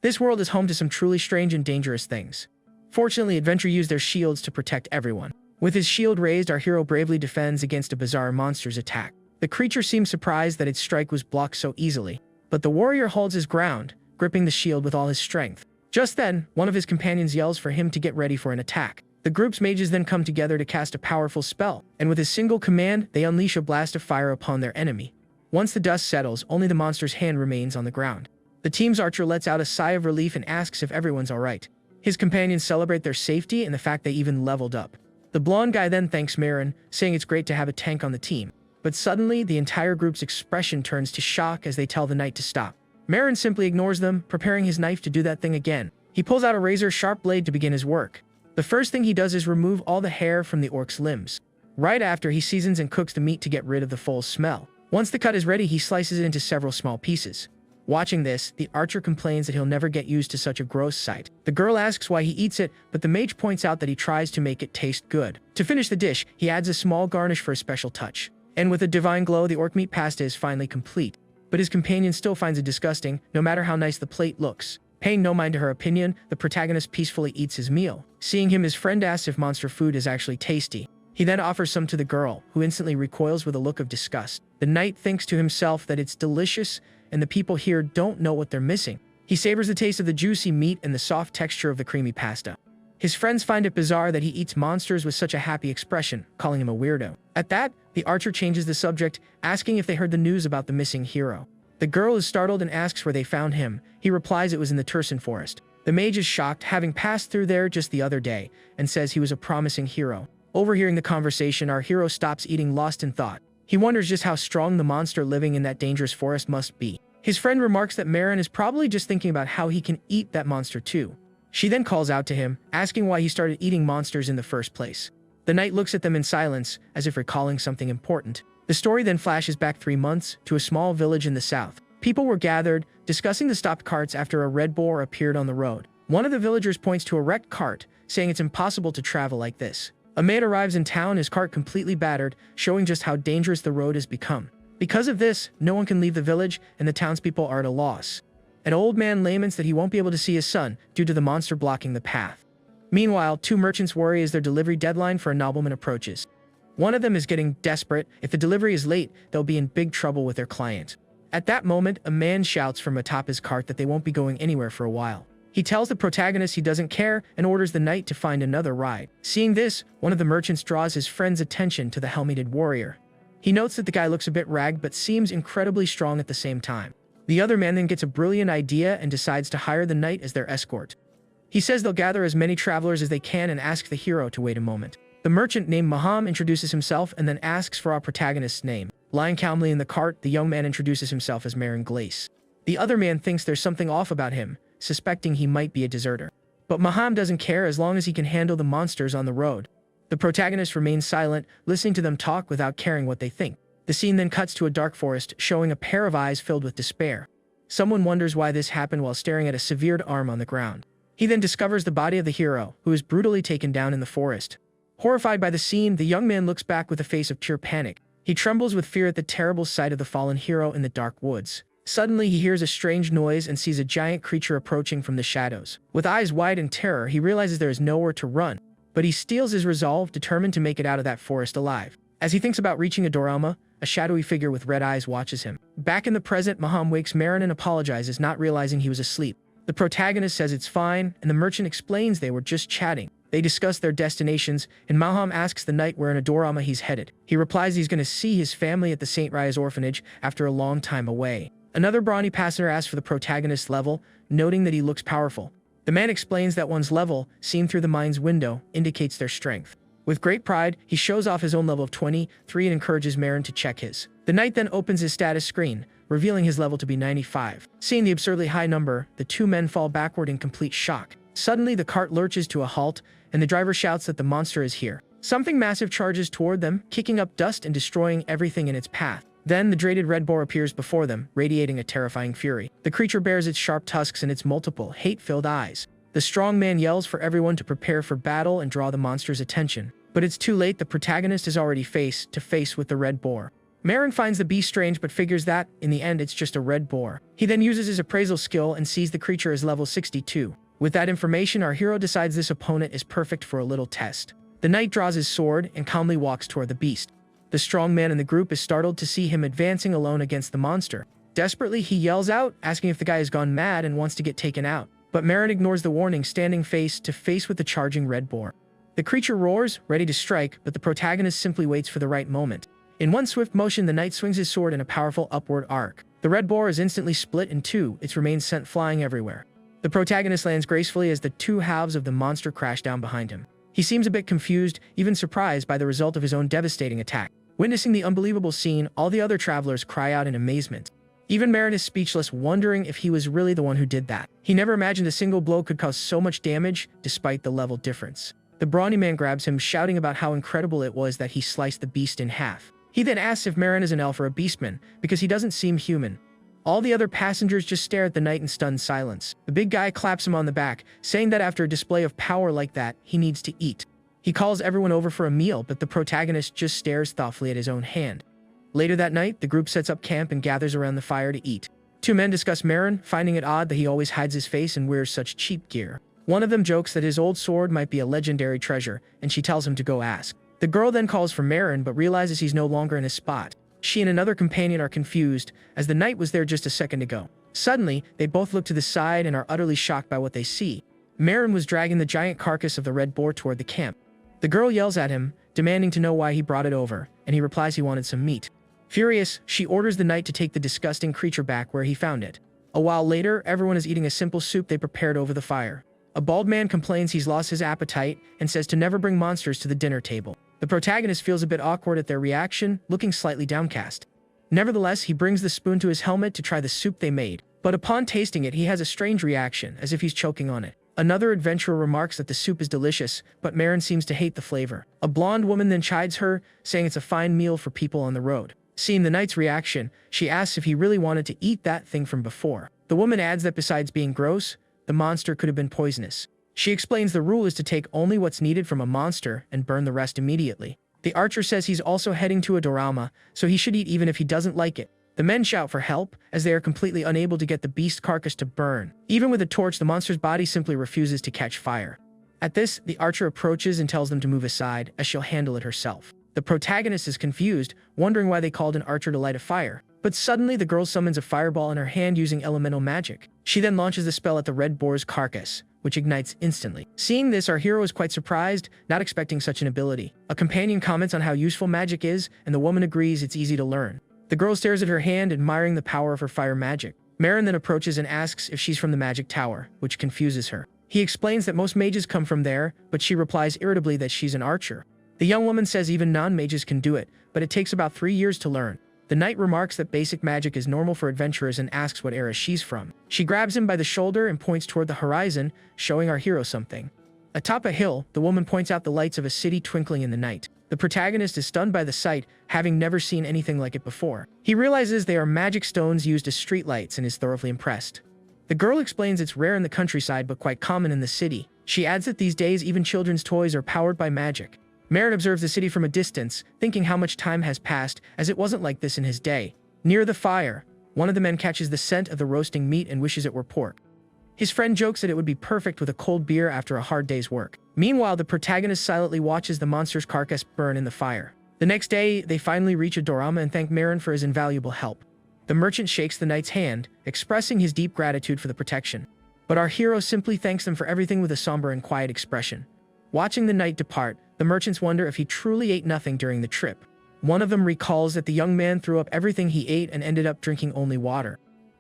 This world is home to some truly strange and dangerous things. Fortunately, Adventure used their shields to protect everyone. With his shield raised, our hero bravely defends against a bizarre monster's attack. The creature seems surprised that its strike was blocked so easily, but the warrior holds his ground, gripping the shield with all his strength. Just then, one of his companions yells for him to get ready for an attack. The group's mages then come together to cast a powerful spell, and with a single command, they unleash a blast of fire upon their enemy. Once the dust settles, only the monster's hand remains on the ground. The team's archer lets out a sigh of relief and asks if everyone's alright. His companions celebrate their safety and the fact they even leveled up. The blonde guy then thanks Marin, saying it's great to have a tank on the team. But suddenly, the entire group's expression turns to shock as they tell the knight to stop. Marin simply ignores them, preparing his knife to do that thing again. He pulls out a razor-sharp blade to begin his work. The first thing he does is remove all the hair from the orc's limbs. Right after, he seasons and cooks the meat to get rid of the foul smell. Once the cut is ready, he slices it into several small pieces. Watching this, the archer complains that he'll never get used to such a gross sight. The girl asks why he eats it, but the mage points out that he tries to make it taste good. To finish the dish, he adds a small garnish for a special touch. And with a divine glow, the orc meat pasta is finally complete. But his companion still finds it disgusting, no matter how nice the plate looks. Paying no mind to her opinion, the protagonist peacefully eats his meal. Seeing him, his friend asks if monster food is actually tasty. He then offers some to the girl, who instantly recoils with a look of disgust. The knight thinks to himself that it's delicious, and the people here don't know what they're missing. He savors the taste of the juicy meat and the soft texture of the creamy pasta. His friends find it bizarre that he eats monsters with such a happy expression, calling him a weirdo. At that, the archer changes the subject, asking if they heard the news about the missing hero. The girl is startled and asks where they found him. He replies it was in the Tursan forest. The mage is shocked, having passed through there just the other day, and says he was a promising hero. Overhearing the conversation, our hero stops eating, lost in thought. He wonders just how strong the monster living in that dangerous forest must be. His friend remarks that Marin is probably just thinking about how he can eat that monster too. She then calls out to him, asking why he started eating monsters in the first place. The knight looks at them in silence, as if recalling something important. The story then flashes back 3 months, to a small village in the south. People were gathered, discussing the stopped carts after a red boar appeared on the road. One of the villagers points to a wrecked cart, saying it's impossible to travel like this. A maid arrives in town, his cart completely battered, showing just how dangerous the road has become. Because of this, no one can leave the village, and the townspeople are at a loss. An old man laments that he won't be able to see his son due to the monster blocking the path. Meanwhile, 2 merchants worry as their delivery deadline for a nobleman approaches. One of them is getting desperate. If the delivery is late, they'll be in big trouble with their client. At that moment, a man shouts from atop his cart that they won't be going anywhere for a while. He tells the protagonist he doesn't care and orders the knight to find another ride. Seeing this, one of the merchants draws his friend's attention to the helmeted warrior. He notes that the guy looks a bit ragged but seems incredibly strong at the same time. The other man then gets a brilliant idea and decides to hire the knight as their escort. He says they'll gather as many travelers as they can and asks the hero to wait a moment. The merchant named Maham introduces himself and then asks for our protagonist's name. Lying calmly in the cart, the young man introduces himself as Marin Glace. The other man thinks there's something off about him, suspecting he might be a deserter. But Maham doesn't care as long as he can handle the monsters on the road. The protagonist remains silent, listening to them talk without caring what they think. The scene then cuts to a dark forest, showing a pair of eyes filled with despair. Someone wonders why this happened while staring at a severed arm on the ground. He then discovers the body of the hero, who is brutally taken down in the forest. Horrified by the scene, the young man looks back with a face of pure panic. He trembles with fear at the terrible sight of the fallen hero in the dark woods. Suddenly, he hears a strange noise and sees a giant creature approaching from the shadows. With eyes wide in terror, he realizes there is nowhere to run, but he steels his resolve, determined to make it out of that forest alive. As he thinks about reaching a Dorama, a shadowy figure with red eyes watches him. Back in the present, Maham wakes Marin and apologizes, not realizing he was asleep. The protagonist says it's fine, and the merchant explains they were just chatting. They discuss their destinations, and Maham asks the knight where in a Dorama he's headed. He replies he's going to see his family at the St. Rai's orphanage after a long time away. Another brawny passenger asks for the protagonist's level, noting that he looks powerful. The man explains that one's level, seen through the mind's window, indicates their strength. With great pride, he shows off his own level of 23 and encourages Marin to check his. The knight then opens his status screen, revealing his level to be 95. Seeing the absurdly high number, the 2 men fall backward in complete shock. Suddenly, the cart lurches to a halt, and the driver shouts that the monster is here. Something massive charges toward them, kicking up dust and destroying everything in its path. Then, the dreaded red boar appears before them, radiating a terrifying fury. The creature bears its sharp tusks and its multiple, hate-filled eyes. The strong man yells for everyone to prepare for battle and draw the monster's attention. But it's too late, the protagonist is already face to face with the red boar. Marin finds the beast strange but figures that, in the end, it's just a red boar. He then uses his appraisal skill and sees the creature as level 62. With that information, our hero decides this opponent is perfect for a little test. The knight draws his sword and calmly walks toward the beast. The strong man in the group is startled to see him advancing alone against the monster. Desperately, he yells out, asking if the guy has gone mad and wants to get taken out. But Marin ignores the warning, standing face to face with the charging red boar. The creature roars, ready to strike, but the protagonist simply waits for the right moment. In one swift motion, the knight swings his sword in a powerful upward arc. The red boar is instantly split in two, its remains sent flying everywhere. The protagonist lands gracefully as the two halves of the monster crash down behind him. He seems a bit confused, even surprised by the result of his own devastating attack. Witnessing the unbelievable scene, all the other travelers cry out in amazement. Even Marin is speechless, wondering if he was really the one who did that. He never imagined a single blow could cause so much damage, despite the level difference. The brawny man grabs him, shouting about how incredible it was that he sliced the beast in half. He then asks if Marin is an elf or a beastman, because he doesn't seem human. All the other passengers just stare at the knight in stunned silence. The big guy claps him on the back, saying that after a display of power like that, he needs to eat. He calls everyone over for a meal, but the protagonist just stares thoughtfully at his own hand. Later that night, the group sets up camp and gathers around the fire to eat. Two men discuss Marin, finding it odd that he always hides his face and wears such cheap gear. One of them jokes that his old sword might be a legendary treasure, and she tells him to go ask. The girl then calls for Marin, but realizes he's no longer in his spot. She and another companion are confused, as the knight was there just a second ago. Suddenly, they both look to the side and are utterly shocked by what they see. Marin was dragging the giant carcass of the red boar toward the camp. The girl yells at him, demanding to know why he brought it over, and he replies he wanted some meat. Furious, she orders the knight to take the disgusting creature back where he found it. A while later, everyone is eating a simple soup they prepared over the fire. A bald man complains he's lost his appetite and says to never bring monsters to the dinner table. The protagonist feels a bit awkward at their reaction, looking slightly downcast. Nevertheless, he brings the spoon to his helmet to try the soup they made, but upon tasting it, he has a strange reaction, as if he's choking on it. Another adventurer remarks that the soup is delicious, but Marin seems to hate the flavor. A blonde woman then chides her, saying it's a fine meal for people on the road. Seeing the knight's reaction, she asks if he really wanted to eat that thing from before. The woman adds that besides being gross, the monster could have been poisonous. She explains the rule is to take only what's needed from a monster and burn the rest immediately. The archer says he's also heading to a dorama, so he should eat even if he doesn't like it. The men shout for help, as they are completely unable to get the beast carcass to burn. Even with a torch, the monster's body simply refuses to catch fire. At this, the archer approaches and tells them to move aside, as she'll handle it herself. The protagonist is confused, wondering why they called an archer to light a fire. But suddenly, the girl summons a fireball in her hand using elemental magic. She then launches the spell at the red boar's carcass, which ignites instantly. Seeing this, our hero is quite surprised, not expecting such an ability. A companion comments on how useful magic is, and the woman agrees it's easy to learn. The girl stares at her hand, admiring the power of her fire magic. Marin then approaches and asks if she's from the magic tower, which confuses her. He explains that most mages come from there, but she replies irritably that she's an archer. The young woman says even non-mages can do it, but it takes about 3 years to learn. The knight remarks that basic magic is normal for adventurers and asks what era she's from. She grabs him by the shoulder and points toward the horizon, showing our hero something. Atop a hill, the woman points out the lights of a city twinkling in the night. The protagonist is stunned by the sight, having never seen anything like it before. He realizes they are magic stones used as streetlights and is thoroughly impressed. The girl explains it's rare in the countryside but quite common in the city. She adds that these days even children's toys are powered by magic. Marin observes the city from a distance, thinking how much time has passed, as it wasn't like this in his day. Near the fire, one of the men catches the scent of the roasting meat and wishes it were pork. His friend jokes that it would be perfect with a cold beer after a hard day's work. Meanwhile, the protagonist silently watches the monster's carcass burn in the fire. The next day, they finally reach a dorama and thank Marin for his invaluable help. The merchant shakes the knight's hand, expressing his deep gratitude for the protection. But our hero simply thanks them for everything with a somber and quiet expression. Watching the knight depart, the merchants wonder if he truly ate nothing during the trip. One of them recalls that the young man threw up everything he ate and ended up drinking only water.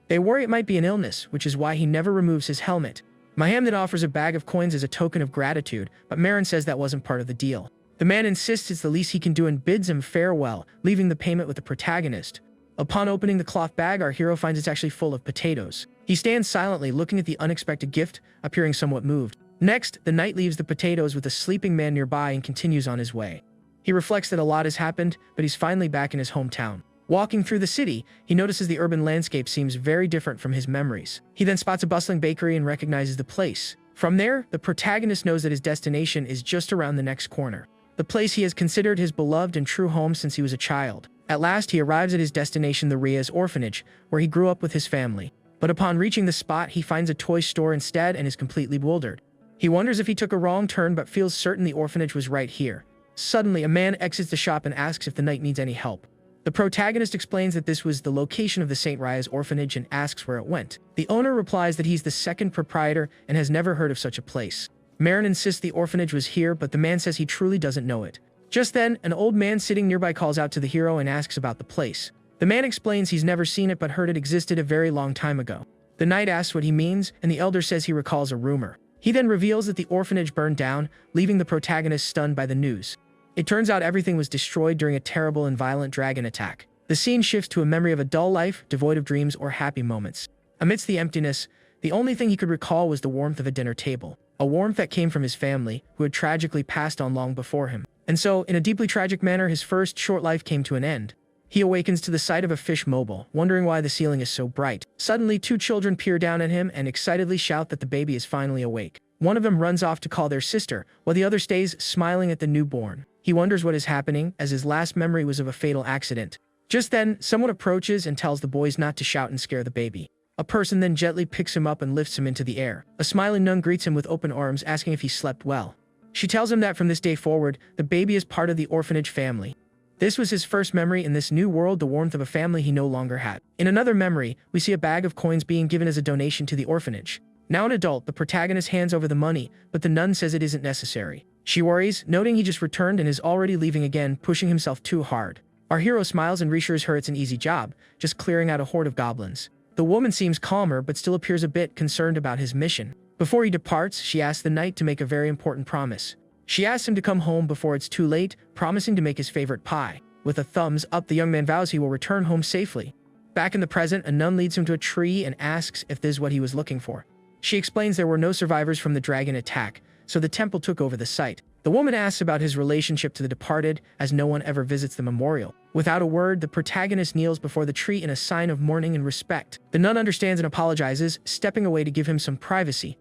They worry it might be an illness, which is why he never removes his helmet. Maham then offers a bag of coins as a token of gratitude, but Marin says that wasn't part of the deal. The man insists it's the least he can do and bids him farewell, leaving the payment with the protagonist. Upon opening the cloth bag, our hero finds it's actually full of potatoes. He stands silently, looking at the unexpected gift, appearing somewhat moved. Next, the knight leaves the potatoes with a sleeping man nearby and continues on his way. He reflects that a lot has happened, but he's finally back in his hometown. Walking through the city, he notices the urban landscape seems very different from his memories. He then spots a bustling bakery and recognizes the place. From there, the protagonist knows that his destination is just around the next corner. The place he has considered his beloved and true home since he was a child. At last, he arrives at his destination, the Ria's orphanage, where he grew up with his family. But upon reaching the spot, he finds a toy store instead and is completely bewildered. He wonders if he took a wrong turn but feels certain the orphanage was right here. Suddenly, a man exits the shop and asks if the knight needs any help. The protagonist explains that this was the location of the St. Ria's orphanage and asks where it went. The owner replies that he's the second proprietor and has never heard of such a place. Marin insists the orphanage was here, but the man says he truly doesn't know it. Just then, an old man sitting nearby calls out to the hero and asks about the place. The man explains he's never seen it but heard it existed a very long time ago. The knight asks what he means, and the elder says he recalls a rumor. He then reveals that the orphanage burned down, leaving the protagonist stunned by the news. It turns out everything was destroyed during a terrible and violent dragon attack. The scene shifts to a memory of a dull life, devoid of dreams or happy moments. Amidst the emptiness, the only thing he could recall was the warmth of a dinner table, a warmth that came from his family, who had tragically passed on long before him. And so, in a deeply tragic manner, his first short life came to an end. He awakens to the sight of a fish mobile, wondering why the ceiling is so bright. Suddenly, two children peer down at him and excitedly shout that the baby is finally awake. One of them runs off to call their sister, while the other stays smiling at the newborn. He wonders what is happening, as his last memory was of a fatal accident. Just then, someone approaches and tells the boys not to shout and scare the baby. A person then gently picks him up and lifts him into the air. A smiling nun greets him with open arms, asking if he slept well. She tells him that from this day forward, the baby is part of the orphanage family. This was his first memory in this new world, the warmth of a family he no longer had. In another memory, we see a bag of coins being given as a donation to the orphanage. Now an adult, the protagonist hands over the money, but the nun says it isn't necessary. She worries, noting he just returned and is already leaving again, pushing himself too hard. Our hero smiles and reassures her it's an easy job, just clearing out a horde of goblins. The woman seems calmer but still appears a bit concerned about his mission. Before he departs, she asks the knight to make a very important promise. She asks him to come home before it's too late, promising to make his favorite pie. With a thumbs up, the young man vows he will return home safely. Back in the present, a nun leads him to a tree and asks if this is what he was looking for. She explains there were no survivors from the dragon attack, so the temple took over the site. The woman asks about his relationship to the departed, as no one ever visits the memorial. Without a word, the protagonist kneels before the tree in a sign of mourning and respect. The nun understands and apologizes, stepping away to give him some privacy.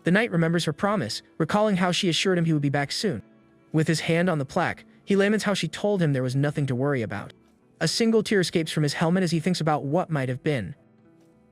The knight remembers her promise, recalling how she assured him he would be back soon. With his hand on the plaque, he laments how she told him there was nothing to worry about. A single tear escapes from his helmet as he thinks about what might have been.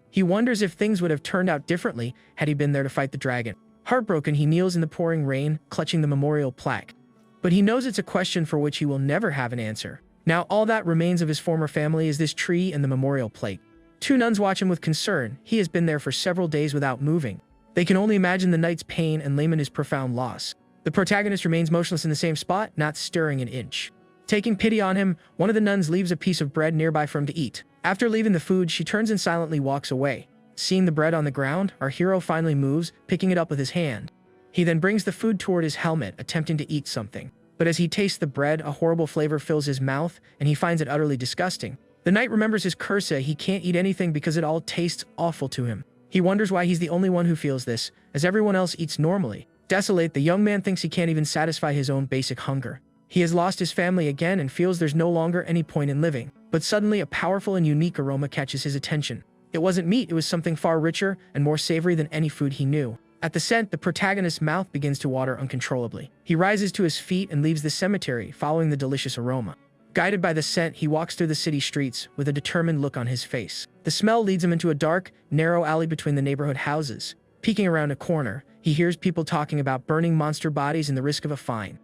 He wonders if things would have turned out differently had he been there to fight the dragon. Heartbroken, he kneels in the pouring rain, clutching the memorial plaque. But he knows it's a question for which he will never have an answer. Now all that remains of his former family is this tree and the memorial plate. Two nuns watch him with concern. He has been there for several days without moving. They can only imagine the knight's pain and lament his profound loss. The protagonist remains motionless in the same spot, not stirring an inch. Taking pity on him, one of the nuns leaves a piece of bread nearby for him to eat. After leaving the food, she turns and silently walks away. Seeing the bread on the ground, our hero finally moves, picking it up with his hand. He then brings the food toward his helmet, attempting to eat something. But as he tastes the bread, a horrible flavor fills his mouth, and he finds it utterly disgusting. The knight remembers his curse. He can't eat anything because it all tastes awful to him. He wonders why he's the only one who feels this, as everyone else eats normally. Desolate, the young man thinks he can't even satisfy his own basic hunger. He has lost his family again and feels there's no longer any point in living. But suddenly, a powerful and unique aroma catches his attention. It wasn't meat, it was something far richer and more savory than any food he knew. At the scent, the protagonist's mouth begins to water uncontrollably. He rises to his feet and leaves the cemetery, following the delicious aroma. Guided by the scent, he walks through the city streets with a determined look on his face. The smell leads him into a dark, narrow alley between the neighborhood houses. Peeking around a corner, he hears people talking about burning monster bodies and the risk of a fine.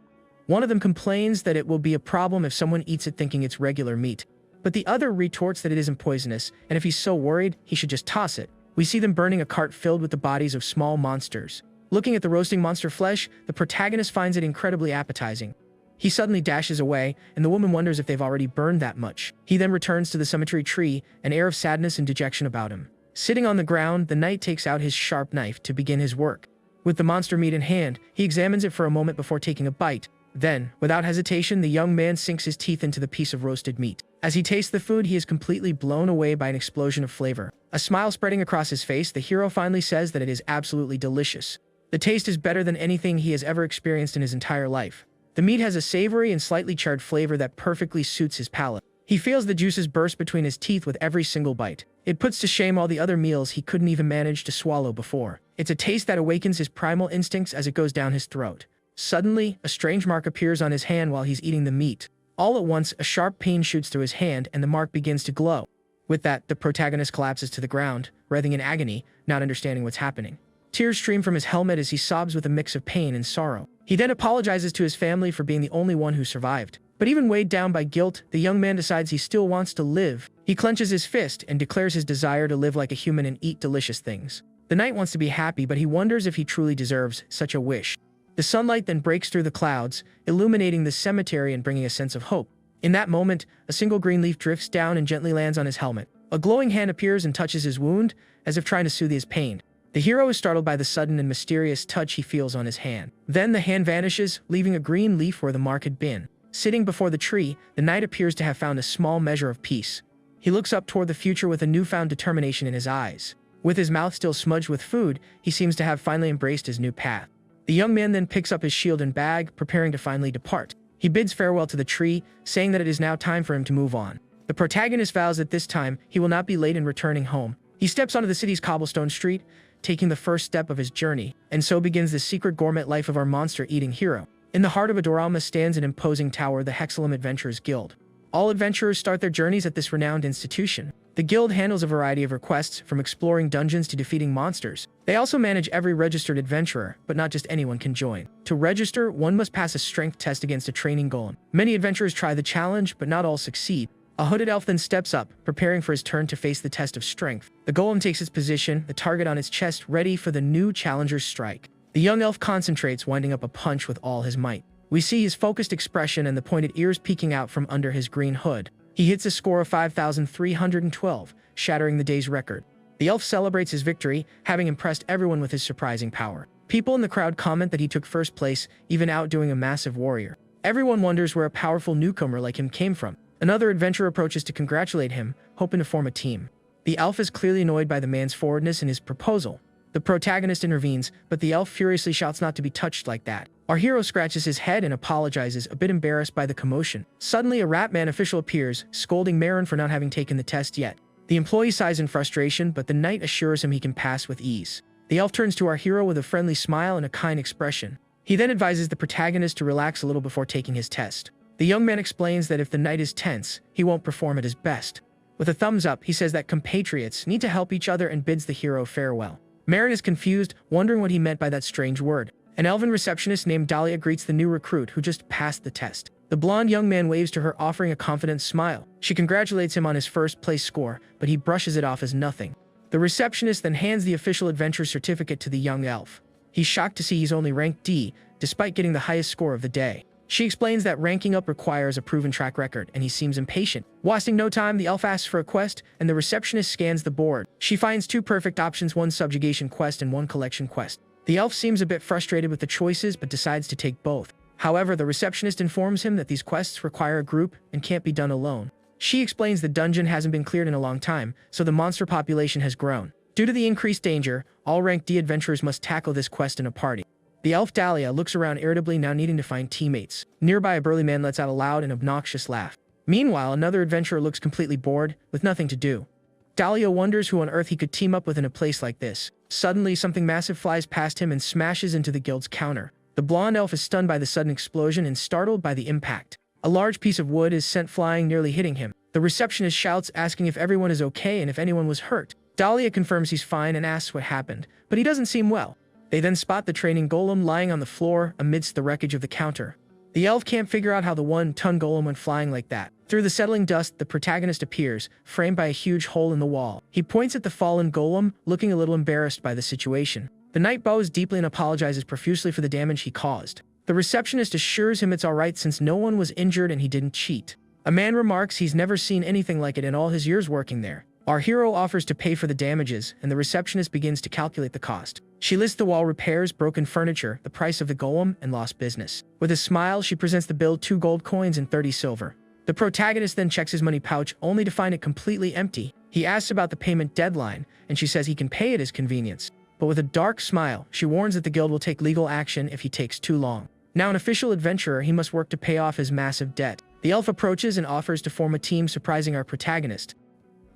One of them complains that it will be a problem if someone eats it thinking it's regular meat. But the other retorts that it isn't poisonous, and if he's so worried, he should just toss it. We see them burning a cart filled with the bodies of small monsters. Looking at the roasting monster flesh, the protagonist finds it incredibly appetizing. He suddenly dashes away, and the woman wonders if they've already burned that much. He then returns to the cemetery tree, an air of sadness and dejection about him. Sitting on the ground, the knight takes out his sharp knife to begin his work. With the monster meat in hand, he examines it for a moment before taking a bite. Then, without hesitation, the young man sinks his teeth into the piece of roasted meat. As he tastes the food, he is completely blown away by an explosion of flavor. A smile spreading across his face, the hero finally says that it is absolutely delicious. The taste is better than anything he has ever experienced in his entire life. The meat has a savory and slightly charred flavor that perfectly suits his palate. He feels the juices burst between his teeth with every single bite. It puts to shame all the other meals he couldn't even manage to swallow before. It's a taste that awakens his primal instincts as it goes down his throat. Suddenly, a strange mark appears on his hand while he's eating the meat. All at once, a sharp pain shoots through his hand and the mark begins to glow. With that, the protagonist collapses to the ground, writhing in agony, not understanding what's happening. Tears stream from his helmet as he sobs with a mix of pain and sorrow. He then apologizes to his family for being the only one who survived. But even weighed down by guilt, the young man decides he still wants to live. He clenches his fist and declares his desire to live like a human and eat delicious things. The knight wants to be happy, but he wonders if he truly deserves such a wish. The sunlight then breaks through the clouds, illuminating the cemetery and bringing a sense of hope. In that moment, a single green leaf drifts down and gently lands on his helmet. A glowing hand appears and touches his wound, as if trying to soothe his pain. The hero is startled by the sudden and mysterious touch he feels on his hand. Then the hand vanishes, leaving a green leaf where the mark had been. Sitting before the tree, the knight appears to have found a small measure of peace. He looks up toward the future with a newfound determination in his eyes. With his mouth still smudged with food, he seems to have finally embraced his new path. The young man then picks up his shield and bag, preparing to finally depart. He bids farewell to the tree, saying that it is now time for him to move on. The protagonist vows that this time he will not be late in returning home. He steps onto the city's cobblestone street, taking the first step of his journey, and so begins the secret gourmet life of our monster-eating hero. In the heart of Adorama stands an imposing tower, the Hexalum Adventurers Guild. All adventurers start their journeys at this renowned institution. The guild handles a variety of requests, from exploring dungeons to defeating monsters. They also manage every registered adventurer, but not just anyone can join. To register, one must pass a strength test against a training golem. Many adventurers try the challenge, but not all succeed. A hooded elf then steps up, preparing for his turn to face the test of strength. The golem takes its position, the target on its chest ready for the new challenger's strike. The young elf concentrates, winding up a punch with all his might. We see his focused expression and the pointed ears peeking out from under his green hood. He hits a score of 5,312, shattering the day's record. The elf celebrates his victory, having impressed everyone with his surprising power. People in the crowd comment that he took first place, even outdoing a massive warrior. Everyone wonders where a powerful newcomer like him came from. Another adventurer approaches to congratulate him, hoping to form a team. The elf is clearly annoyed by the man's forwardness in his proposal. The protagonist intervenes, but the elf furiously shouts not to be touched like that. Our hero scratches his head and apologizes, a bit embarrassed by the commotion. Suddenly, a Ratman official appears, scolding Marin for not having taken the test yet. The employee sighs in frustration, but the knight assures him he can pass with ease. The elf turns to our hero with a friendly smile and a kind expression. He then advises the protagonist to relax a little before taking his test. The young man explains that if the knight is tense, he won't perform at his best. With a thumbs up, he says that compatriots need to help each other and bids the hero farewell. Marin is confused, wondering what he meant by that strange word. An elven receptionist named Dahlia greets the new recruit who just passed the test. The blonde young man waves to her, offering a confident smile. She congratulates him on his first place score, but he brushes it off as nothing. The receptionist then hands the official adventure certificate to the young elf. He's shocked to see he's only ranked D, despite getting the highest score of the day. She explains that ranking up requires a proven track record, and he seems impatient. Wasting no time, the elf asks for a quest, and the receptionist scans the board. She finds two perfect options, one subjugation quest and one collection quest. The elf seems a bit frustrated with the choices, but decides to take both. However, the receptionist informs him that these quests require a group and can't be done alone. She explains the dungeon hasn't been cleared in a long time, so the monster population has grown. Due to the increased danger, all rank D adventurers must tackle this quest in a party. The elf Dahlia looks around irritably, now needing to find teammates. Nearby, a burly man lets out a loud and obnoxious laugh. Meanwhile, another adventurer looks completely bored, with nothing to do. Dahlia wonders who on earth he could team up with in a place like this. Suddenly, something massive flies past him and smashes into the guild's counter. The blonde elf is stunned by the sudden explosion and startled by the impact. A large piece of wood is sent flying, nearly hitting him. The receptionist shouts, asking if everyone is okay and if anyone was hurt. Dahlia confirms he's fine and asks what happened, but he doesn't seem well. They then spot the training golem lying on the floor amidst the wreckage of the counter. The elf can't figure out how the one-ton golem went flying like that. Through the settling dust, the protagonist appears, framed by a huge hole in the wall. He points at the fallen golem, looking a little embarrassed by the situation. The knight bows deeply and apologizes profusely for the damage he caused. The receptionist assures him it's alright since no one was injured and he didn't cheat. A man remarks he's never seen anything like it in all his years working there. Our hero offers to pay for the damages, and the receptionist begins to calculate the cost. She lists the wall repairs, broken furniture, the price of the golem, and lost business. With a smile, she presents the bill, 2 gold coins and 30 silver. The protagonist then checks his money pouch, only to find it completely empty. He asks about the payment deadline, and she says he can pay at his convenience. But with a dark smile, she warns that the guild will take legal action if he takes too long. Now an official adventurer, he must work to pay off his massive debt. The elf approaches and offers to form a team, surprising our protagonist.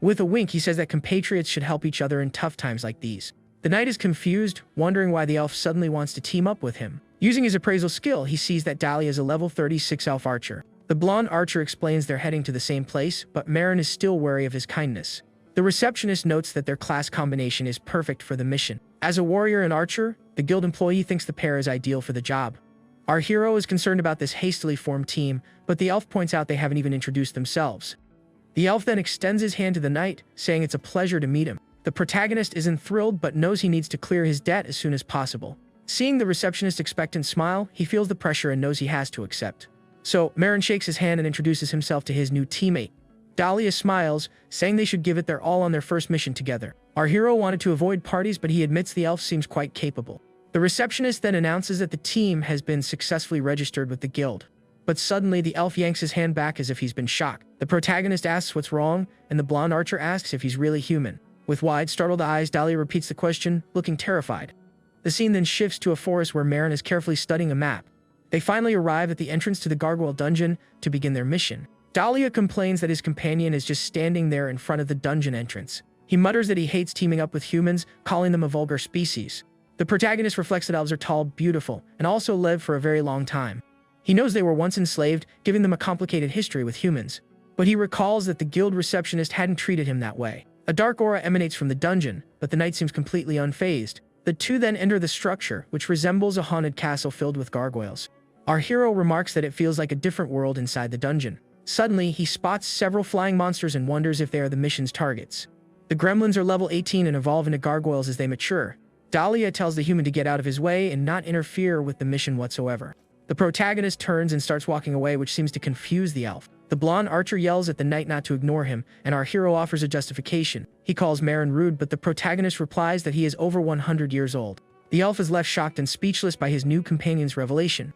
With a wink, he says that compatriots should help each other in tough times like these. The knight is confused, wondering why the elf suddenly wants to team up with him. Using his appraisal skill, he sees that Dahlia is a level 36 elf archer. The blonde archer explains they're heading to the same place, but Marin is still wary of his kindness. The receptionist notes that their class combination is perfect for the mission. As a warrior and archer, the guild employee thinks the pair is ideal for the job. Our hero is concerned about this hastily formed team, but the elf points out they haven't even introduced themselves. The elf then extends his hand to the knight, saying it's a pleasure to meet him. The protagonist isn't thrilled but knows he needs to clear his debt as soon as possible. Seeing the receptionist's expectant smile, he feels the pressure and knows he has to accept. So, Marin shakes his hand and introduces himself to his new teammate. Dahlia smiles, saying they should give it their all on their first mission together. Our hero wanted to avoid parties, but he admits the elf seems quite capable. The receptionist then announces that the team has been successfully registered with the guild. But suddenly, the elf yanks his hand back as if he's been shocked. The protagonist asks what's wrong, and the blonde archer asks if he's really human. With wide, startled eyes, Dahlia repeats the question, looking terrified. The scene then shifts to a forest where Marin is carefully studying a map. They finally arrive at the entrance to the gargoyle dungeon to begin their mission. Dahlia complains that his companion is just standing there in front of the dungeon entrance. He mutters that he hates teaming up with humans, calling them a vulgar species. The protagonist reflects that elves are tall, beautiful, and also live for a very long time. He knows they were once enslaved, giving them a complicated history with humans. But he recalls that the guild receptionist hadn't treated him that way. A dark aura emanates from the dungeon, but the knight seems completely unfazed. The two then enter the structure, which resembles a haunted castle filled with gargoyles. Our hero remarks that it feels like a different world inside the dungeon. Suddenly, he spots several flying monsters and wonders if they are the mission's targets. The gremlins are level 18 and evolve into gargoyles as they mature. Dahlia tells the human to get out of his way and not interfere with the mission whatsoever. The protagonist turns and starts walking away, which seems to confuse the elf. The blonde archer yells at the knight not to ignore him, and our hero offers a justification. He calls Marin rude, but the protagonist replies that he is over 100 years old. The elf is left shocked and speechless by his new companion's revelation.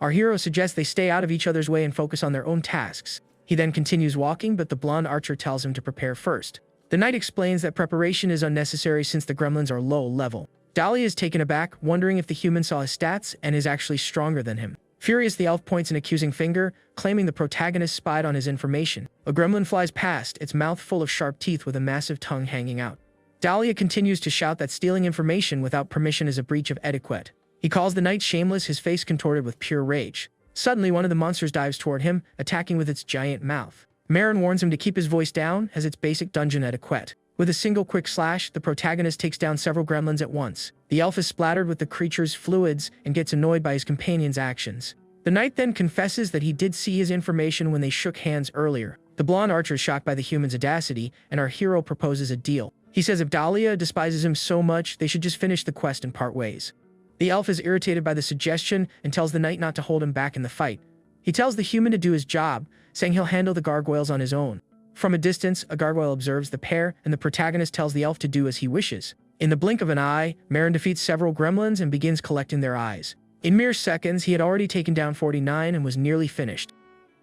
Our hero suggests they stay out of each other's way and focus on their own tasks. He then continues walking, but the blonde archer tells him to prepare first. The knight explains that preparation is unnecessary since the gremlins are low level. Dahlia is taken aback, wondering if the human saw his stats and is actually stronger than him. Furious, the elf points an accusing finger, claiming the protagonist spied on his information. A gremlin flies past, its mouth full of sharp teeth with a massive tongue hanging out. Dahlia continues to shout that stealing information without permission is a breach of etiquette. He calls the knight shameless, his face contorted with pure rage. Suddenly, one of the monsters dives toward him, attacking with its giant mouth. Marin warns him to keep his voice down, as it's basic dungeon etiquette. With a single quick slash, the protagonist takes down several gremlins at once. The elf is splattered with the creature's fluids and gets annoyed by his companion's actions. The knight then confesses that he did see his information when they shook hands earlier. The blonde archer is shocked by the human's audacity, and our hero proposes a deal. He says if Dahlia despises him so much, they should just finish the quest and part ways. The elf is irritated by the suggestion and tells the knight not to hold him back in the fight. He tells the human to do his job, saying he'll handle the gargoyles on his own. From a distance, a gargoyle observes the pair, and the protagonist tells the elf to do as he wishes. In the blink of an eye, Marin defeats several gremlins and begins collecting their eyes. In mere seconds, he had already taken down 49 and was nearly finished.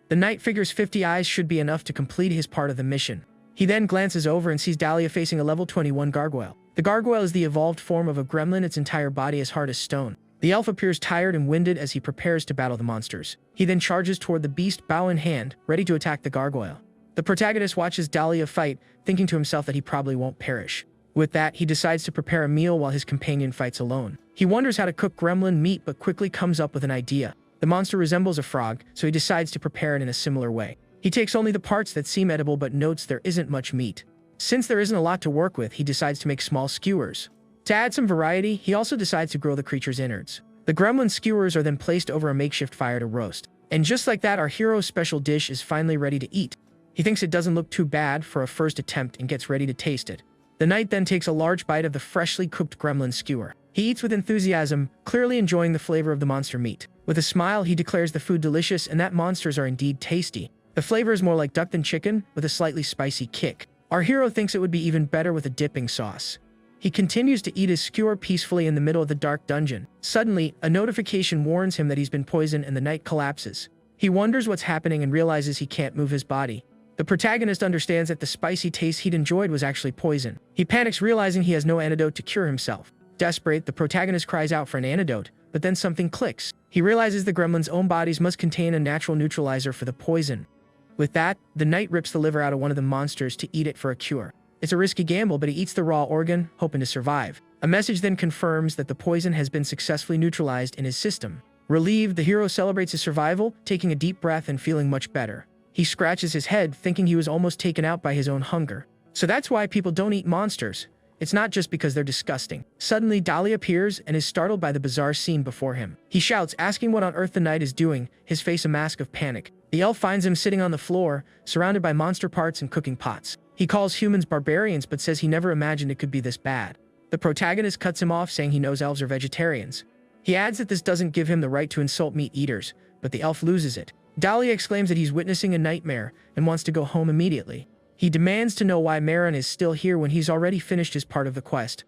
The knight figures 50 eyes should be enough to complete his part of the mission. He then glances over and sees Dahlia facing a level 21 gargoyle. The gargoyle is the evolved form of a gremlin, its entire body is hard as stone. The elf appears tired and winded as he prepares to battle the monsters. He then charges toward the beast, bow in hand, ready to attack the gargoyle. The protagonist watches Dahlia fight, thinking to himself that he probably won't perish. With that, he decides to prepare a meal while his companion fights alone. He wonders how to cook gremlin meat but quickly comes up with an idea. The monster resembles a frog, so he decides to prepare it in a similar way. He takes only the parts that seem edible but notes there isn't much meat. Since there isn't a lot to work with, he decides to make small skewers. To add some variety, he also decides to grill the creature's innards. The gremlin skewers are then placed over a makeshift fire to roast. And just like that, our hero's special dish is finally ready to eat. He thinks it doesn't look too bad for a first attempt and gets ready to taste it. The knight then takes a large bite of the freshly cooked gremlin skewer. He eats with enthusiasm, clearly enjoying the flavor of the monster meat. With a smile, he declares the food delicious and that monsters are indeed tasty. The flavor is more like duck than chicken, with a slightly spicy kick. Our hero thinks it would be even better with a dipping sauce. He continues to eat his skewer peacefully in the middle of the dark dungeon. Suddenly, a notification warns him that he's been poisoned and the knight collapses. He wonders what's happening and realizes he can't move his body. The protagonist understands that the spicy taste he'd enjoyed was actually poison. He panics, realizing he has no antidote to cure himself. Desperate, the protagonist cries out for an antidote, but then something clicks. He realizes the gremlin's own bodies must contain a natural neutralizer for the poison. With that, the knight rips the liver out of one of the monsters to eat it for a cure. It's a risky gamble, but he eats the raw organ, hoping to survive. A message then confirms that the poison has been successfully neutralized in his system. Relieved, the hero celebrates his survival, taking a deep breath and feeling much better. He scratches his head, thinking he was almost taken out by his own hunger. So that's why people don't eat monsters. It's not just because they're disgusting. Suddenly, Dali appears and is startled by the bizarre scene before him. He shouts, asking what on earth the knight is doing, his face a mask of panic. The elf finds him sitting on the floor, surrounded by monster parts and cooking pots. He calls humans barbarians but says he never imagined it could be this bad. The protagonist cuts him off, saying he knows elves are vegetarians. He adds that this doesn't give him the right to insult meat eaters, but the elf loses it. Dali exclaims that he's witnessing a nightmare and wants to go home immediately. He demands to know why Marin is still here when he's already finished his part of the quest.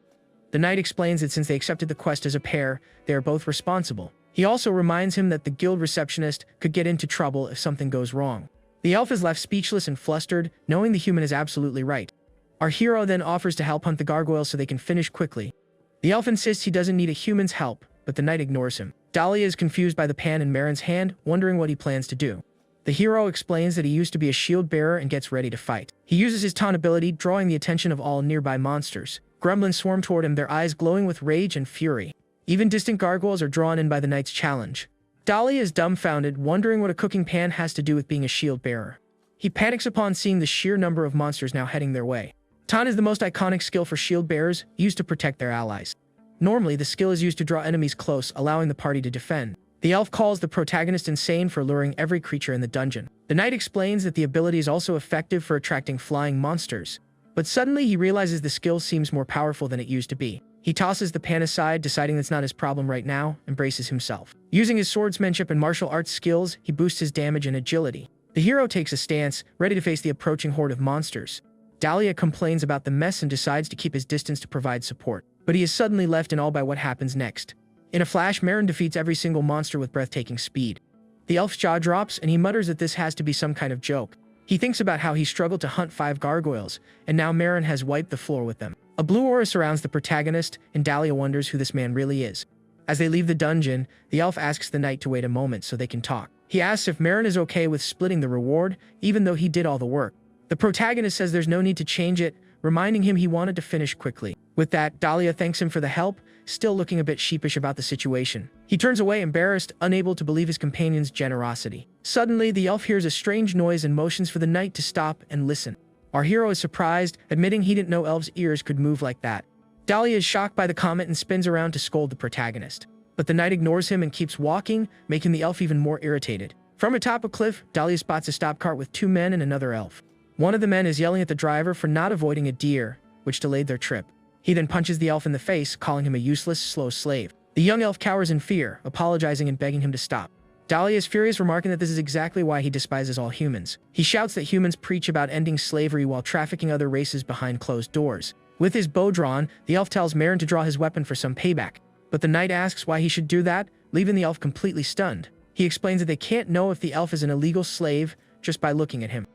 The knight explains that since they accepted the quest as a pair, they are both responsible. He also reminds him that the guild receptionist could get into trouble if something goes wrong. The elf is left speechless and flustered, knowing the human is absolutely right. Our hero then offers to help hunt the gargoyles so they can finish quickly. The elf insists he doesn't need a human's help, but the knight ignores him. Dahlia is confused by the pan in Marin's hand, wondering what he plans to do. The hero explains that he used to be a shield bearer and gets ready to fight. He uses his taunt ability, drawing the attention of all nearby monsters. Gremlins swarm toward him, their eyes glowing with rage and fury. Even distant gargoyles are drawn in by the knight's challenge. Dali is dumbfounded, wondering what a cooking pan has to do with being a shield bearer. He panics upon seeing the sheer number of monsters now heading their way. Taunt is the most iconic skill for shield bearers, used to protect their allies. Normally, the skill is used to draw enemies close, allowing the party to defend. The elf calls the protagonist insane for luring every creature in the dungeon. The knight explains that the ability is also effective for attracting flying monsters. But suddenly he realizes the skill seems more powerful than it used to be. He tosses the pan aside, deciding that's not his problem right now, and braces himself. Using his swordsmanship and martial arts skills, he boosts his damage and agility. The hero takes a stance, ready to face the approaching horde of monsters. Dahlia complains about the mess and decides to keep his distance to provide support. But he is suddenly left in awe by what happens next. In a flash, Marin defeats every single monster with breathtaking speed. The elf's jaw drops, and he mutters that this has to be some kind of joke. He thinks about how he struggled to hunt 5 gargoyles, and now Marin has wiped the floor with them. A blue aura surrounds the protagonist, and Dahlia wonders who this man really is. As they leave the dungeon, the elf asks the knight to wait a moment so they can talk. He asks if Marin is okay with splitting the reward, even though he did all the work. The protagonist says there's no need to change it, reminding him he wanted to finish quickly. With that, Dahlia thanks him for the help, still looking a bit sheepish about the situation. He turns away embarrassed, unable to believe his companion's generosity. Suddenly, the elf hears a strange noise and motions for the knight to stop and listen. Our hero is surprised, admitting he didn't know elves' ears could move like that. Dahlia is shocked by the comment and spins around to scold the protagonist. But the knight ignores him and keeps walking, making the elf even more irritated. From atop a cliff, Dahlia spots a stop cart with 2 men and another elf. One of the men is yelling at the driver for not avoiding a deer, which delayed their trip. He then punches the elf in the face, calling him a useless, slow slave. The young elf cowers in fear, apologizing and begging him to stop. Dahlia is furious, remarking that this is exactly why he despises all humans. He shouts that humans preach about ending slavery while trafficking other races behind closed doors. With his bow drawn, the elf tells Marin to draw his weapon for some payback. But the knight asks why he should do that, leaving the elf completely stunned. He explains that they can't know if the elf is an illegal slave just by looking at him.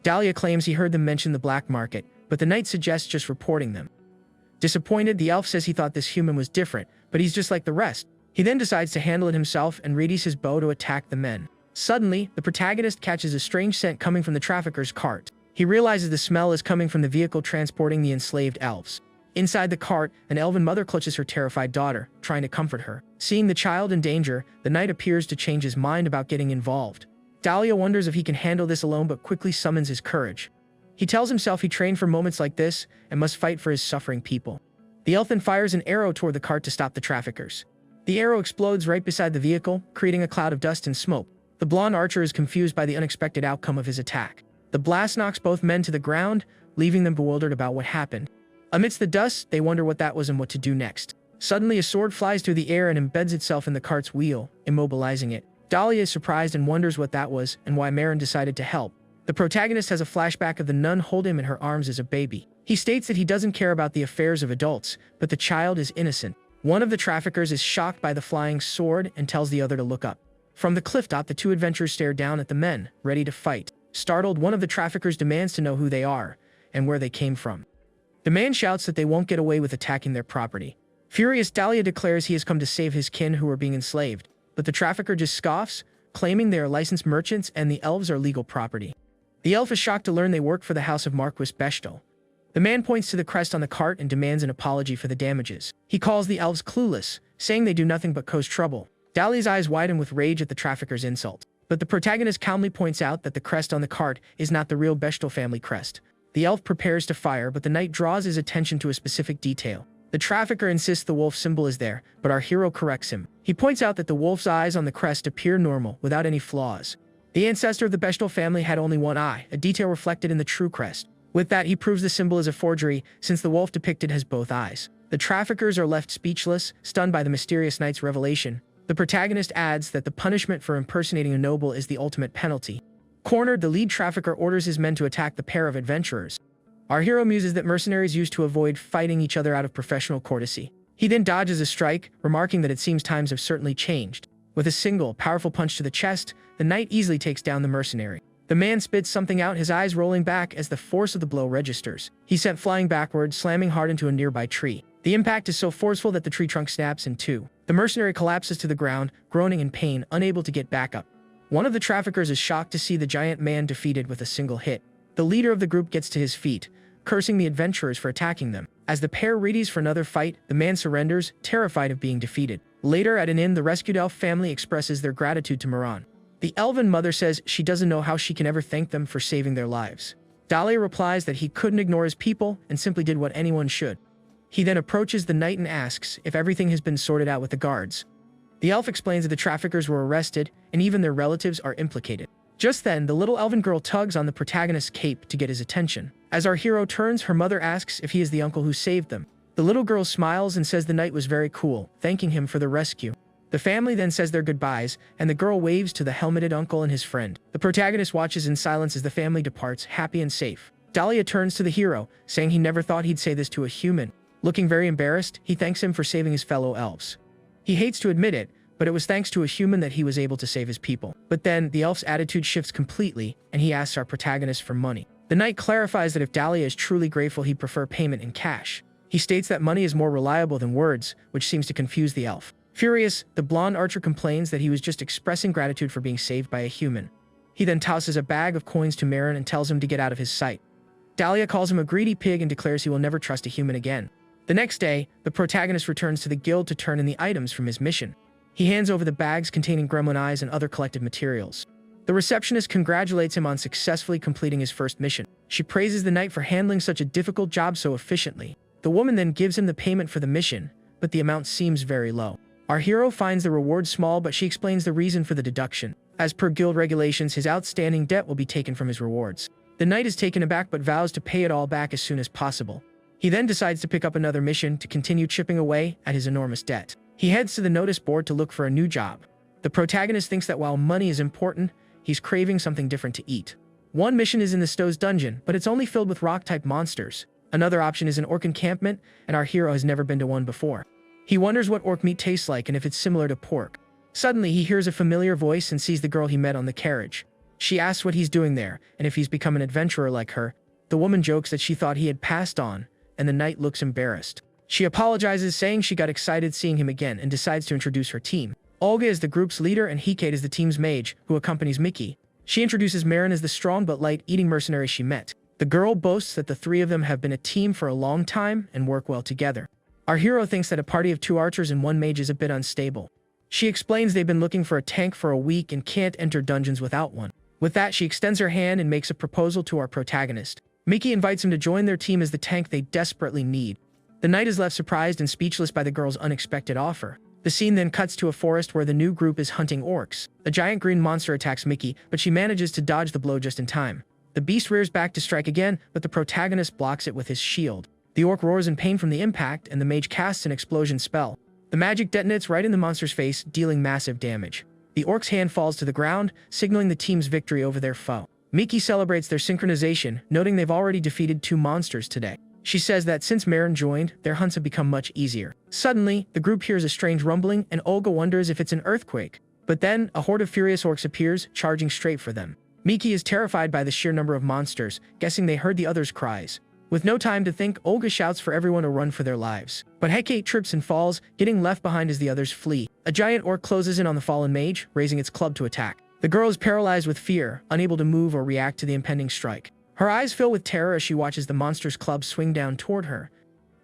Dahlia claims he heard them mention the black market, but the knight suggests just reporting them. Disappointed, the elf says he thought this human was different, but he's just like the rest. He then decides to handle it himself and readies his bow to attack the men. Suddenly, the protagonist catches a strange scent coming from the trafficker's cart. He realizes the smell is coming from the vehicle transporting the enslaved elves. Inside the cart, an elven mother clutches her terrified daughter, trying to comfort her. Seeing the child in danger, the knight appears to change his mind about getting involved. Dahlia wonders if he can handle this alone but quickly summons his courage. He tells himself he trained for moments like this and must fight for his suffering people. The elf then fires an arrow toward the cart to stop the traffickers. The arrow explodes right beside the vehicle, creating a cloud of dust and smoke. The blonde archer is confused by the unexpected outcome of his attack. The blast knocks both men to the ground, leaving them bewildered about what happened. Amidst the dust, they wonder what that was and what to do next. Suddenly, a sword flies through the air and embeds itself in the cart's wheel, immobilizing it. Dahlia is surprised and wonders what that was and why Marin decided to help. The protagonist has a flashback of the nun holding him in her arms as a baby. He states that he doesn't care about the affairs of adults, but the child is innocent. One of the traffickers is shocked by the flying sword and tells the other to look up. From the cliff top, the 2 adventurers stare down at the men, ready to fight. Startled, one of the traffickers demands to know who they are and where they came from. The man shouts that they won't get away with attacking their property. Furious, Dahlia declares he has come to save his kin who are being enslaved, but the trafficker just scoffs, claiming they are licensed merchants and the elves are legal property. The elf is shocked to learn they work for the house of Marquis Bechtel. The man points to the crest on the cart and demands an apology for the damages. He calls the elves clueless, saying they do nothing but cause trouble. Dalia's eyes widen with rage at the trafficker's insult. But the protagonist calmly points out that the crest on the cart is not the real Bechtel family crest. The elf prepares to fire, but the knight draws his attention to a specific detail. The trafficker insists the wolf symbol is there, but our hero corrects him. He points out that the wolf's eyes on the crest appear normal, without any flaws. The ancestor of the Bechtel family had only one eye, a detail reflected in the true crest. With that, he proves the symbol is a forgery, since the wolf depicted has both eyes. The traffickers are left speechless, stunned by the mysterious knight's revelation. The protagonist adds that the punishment for impersonating a noble is the ultimate penalty. Cornered, the lead trafficker orders his men to attack the pair of adventurers. Our hero muses that mercenaries used to avoid fighting each other out of professional courtesy. He then dodges a strike, remarking that it seems times have certainly changed. With a single, powerful punch to the chest, the knight easily takes down the mercenary. The man spits something out, his eyes rolling back as the force of the blow registers. He's sent flying backward, slamming hard into a nearby tree. The impact is so forceful that the tree trunk snaps in two. The mercenary collapses to the ground, groaning in pain, unable to get back up. One of the traffickers is shocked to see the giant man defeated with a single hit. The leader of the group gets to his feet, cursing the adventurers for attacking them. As the pair readies for another fight, the man surrenders, terrified of being defeated. Later, at an inn, the rescued elf family expresses their gratitude to Moran. The elven mother says she doesn't know how she can ever thank them for saving their lives. Dahlia replies that he couldn't ignore his people and simply did what anyone should. He then approaches the knight and asks if everything has been sorted out with the guards. The elf explains that the traffickers were arrested and even their relatives are implicated. Just then, the little elven girl tugs on the protagonist's cape to get his attention. As our hero turns, her mother asks if he is the uncle who saved them. The little girl smiles and says the knight was very cool, thanking him for the rescue. The family then says their goodbyes, and the girl waves to the helmeted uncle and his friend. The protagonist watches in silence as the family departs, happy and safe. Dahlia turns to the hero, saying he never thought he'd say this to a human. Looking very embarrassed, he thanks him for saving his fellow elves. He hates to admit it, but it was thanks to a human that he was able to save his people. But then, the elf's attitude shifts completely, and he asks our protagonist for money. The knight clarifies that if Dahlia is truly grateful, he'd prefer payment in cash. He states that money is more reliable than words, which seems to confuse the elf. Furious, the blonde archer complains that he was just expressing gratitude for being saved by a human. He then tosses a bag of coins to Marin and tells him to get out of his sight. Dahlia calls him a greedy pig and declares he will never trust a human again. The next day, the protagonist returns to the guild to turn in the items from his mission. He hands over the bags containing gremlin eyes and other collected materials. The receptionist congratulates him on successfully completing his first mission. She praises the knight for handling such a difficult job so efficiently. The woman then gives him the payment for the mission, but the amount seems very low. Our hero finds the reward small, but she explains the reason for the deduction. As per guild regulations, his outstanding debt will be taken from his rewards. The knight is taken aback but vows to pay it all back as soon as possible. He then decides to pick up another mission to continue chipping away at his enormous debt. He heads to the notice board to look for a new job. The protagonist thinks that while money is important, he's craving something different to eat. One mission is in the Stowe's dungeon, but it's only filled with rock-type monsters. Another option is an orc encampment, and our hero has never been to one before. He wonders what orc meat tastes like and if it's similar to pork. Suddenly, he hears a familiar voice and sees the girl he met on the carriage. She asks what he's doing there, and if he's become an adventurer like her. The woman jokes that she thought he had passed on, and the knight looks embarrassed. She apologizes, saying she got excited seeing him again, and decides to introduce her team. Olga is the group's leader and Hecate is the team's mage, who accompanies Mickey. She introduces Marin as the strong but light-eating mercenary she met. The girl boasts that the three of them have been a team for a long time and work well together. Our hero thinks that a party of 2 archers and 1 mage is a bit unstable. She explains they've been looking for a tank for a week and can't enter dungeons without one. With that, she extends her hand and makes a proposal to our protagonist. Mickey invites him to join their team as the tank they desperately need. The knight is left surprised and speechless by the girl's unexpected offer. The scene then cuts to a forest where the new group is hunting orcs. A giant green monster attacks Mickey, but she manages to dodge the blow just in time. The beast rears back to strike again, but the protagonist blocks it with his shield. The orc roars in pain from the impact, and the mage casts an explosion spell. The magic detonates right in the monster's face, dealing massive damage. The orc's hand falls to the ground, signaling the team's victory over their foe. Mickey celebrates their synchronization, noting they've already defeated 2 monsters today. She says that since Marin joined, their hunts have become much easier. Suddenly, the group hears a strange rumbling, and Olga wonders if it's an earthquake. But then, a horde of furious orcs appears, charging straight for them. Mickey is terrified by the sheer number of monsters, guessing they heard the others' cries. With no time to think, Olga shouts for everyone to run for their lives. But Hecate trips and falls, getting left behind as the others flee. A giant orc closes in on the fallen mage, raising its club to attack. The girl is paralyzed with fear, unable to move or react to the impending strike. Her eyes fill with terror as she watches the monster's club swing down toward her.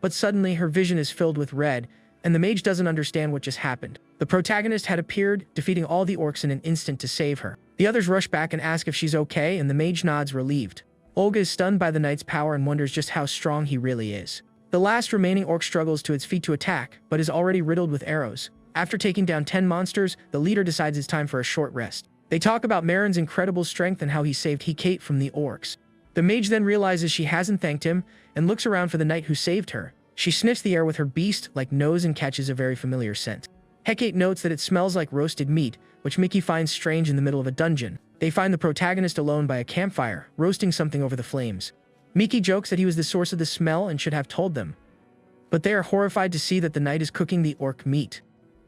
But suddenly, her vision is filled with red, and the mage doesn't understand what just happened. The protagonist had appeared, defeating all the orcs in an instant to save her. The others rush back and ask if she's okay, and the mage nods relieved. Olga is stunned by the knight's power and wonders just how strong he really is. The last remaining orc struggles to its feet to attack, but is already riddled with arrows. After taking down 10 monsters, the leader decides it's time for a short rest. They talk about Marin's incredible strength and how he saved Hecate from the orcs. The mage then realizes she hasn't thanked him, and looks around for the knight who saved her. She sniffs the air with her beast-like nose and catches a very familiar scent. Hecate notes that it smells like roasted meat, which Mickey finds strange in the middle of a dungeon. They find the protagonist alone by a campfire, roasting something over the flames. Mickey jokes that he was the source of the smell and should have told them. But they are horrified to see that the knight is cooking the orc meat.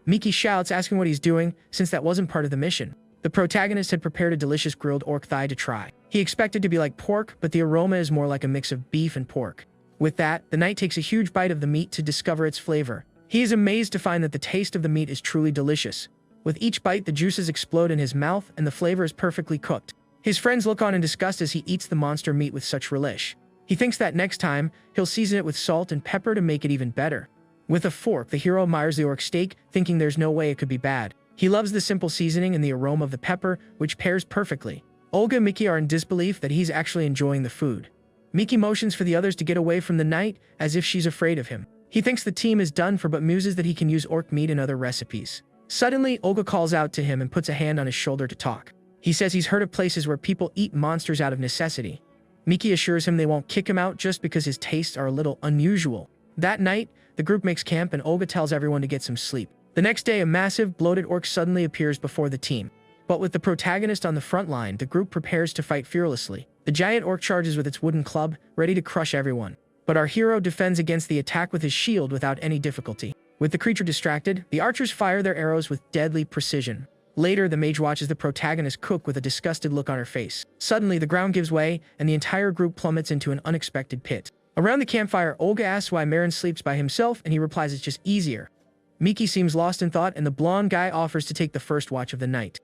Mickey shouts, asking what he's doing, since that wasn't part of the mission. The protagonist had prepared a delicious grilled orc thigh to try. He expected to be like pork, but the aroma is more like a mix of beef and pork. With that, the knight takes a huge bite of the meat to discover its flavor. He is amazed to find that the taste of the meat is truly delicious. With each bite, the juices explode in his mouth, and the flavor is perfectly cooked. His friends look on in disgust as he eats the monster meat with such relish. He thinks that next time, he'll season it with salt and pepper to make it even better. With a fork, the hero admires the orc steak, thinking there's no way it could be bad. He loves the simple seasoning and the aroma of the pepper, which pairs perfectly. Olga and Mickey are in disbelief that he's actually enjoying the food. Mickey motions for the others to get away from the knight, as if she's afraid of him. He thinks the team is done for but muses that he can use orc meat in other recipes. Suddenly, Olga calls out to him and puts a hand on his shoulder to talk. He says he's heard of places where people eat monsters out of necessity. Mickey assures him they won't kick him out just because his tastes are a little unusual. That night, the group makes camp and Olga tells everyone to get some sleep. The next day, a massive, bloated orc suddenly appears before the team. But with the protagonist on the front line, the group prepares to fight fearlessly. The giant orc charges with its wooden club, ready to crush everyone. But our hero defends against the attack with his shield without any difficulty. With the creature distracted, the archers fire their arrows with deadly precision. Later, the mage watches the protagonist cook with a disgusted look on her face. Suddenly, the ground gives way, and the entire group plummets into an unexpected pit. Around the campfire, Olga asks why Marin sleeps by himself, and he replies it's just easier. Mickey seems lost in thought, and the blonde guy offers to take the first watch of the night.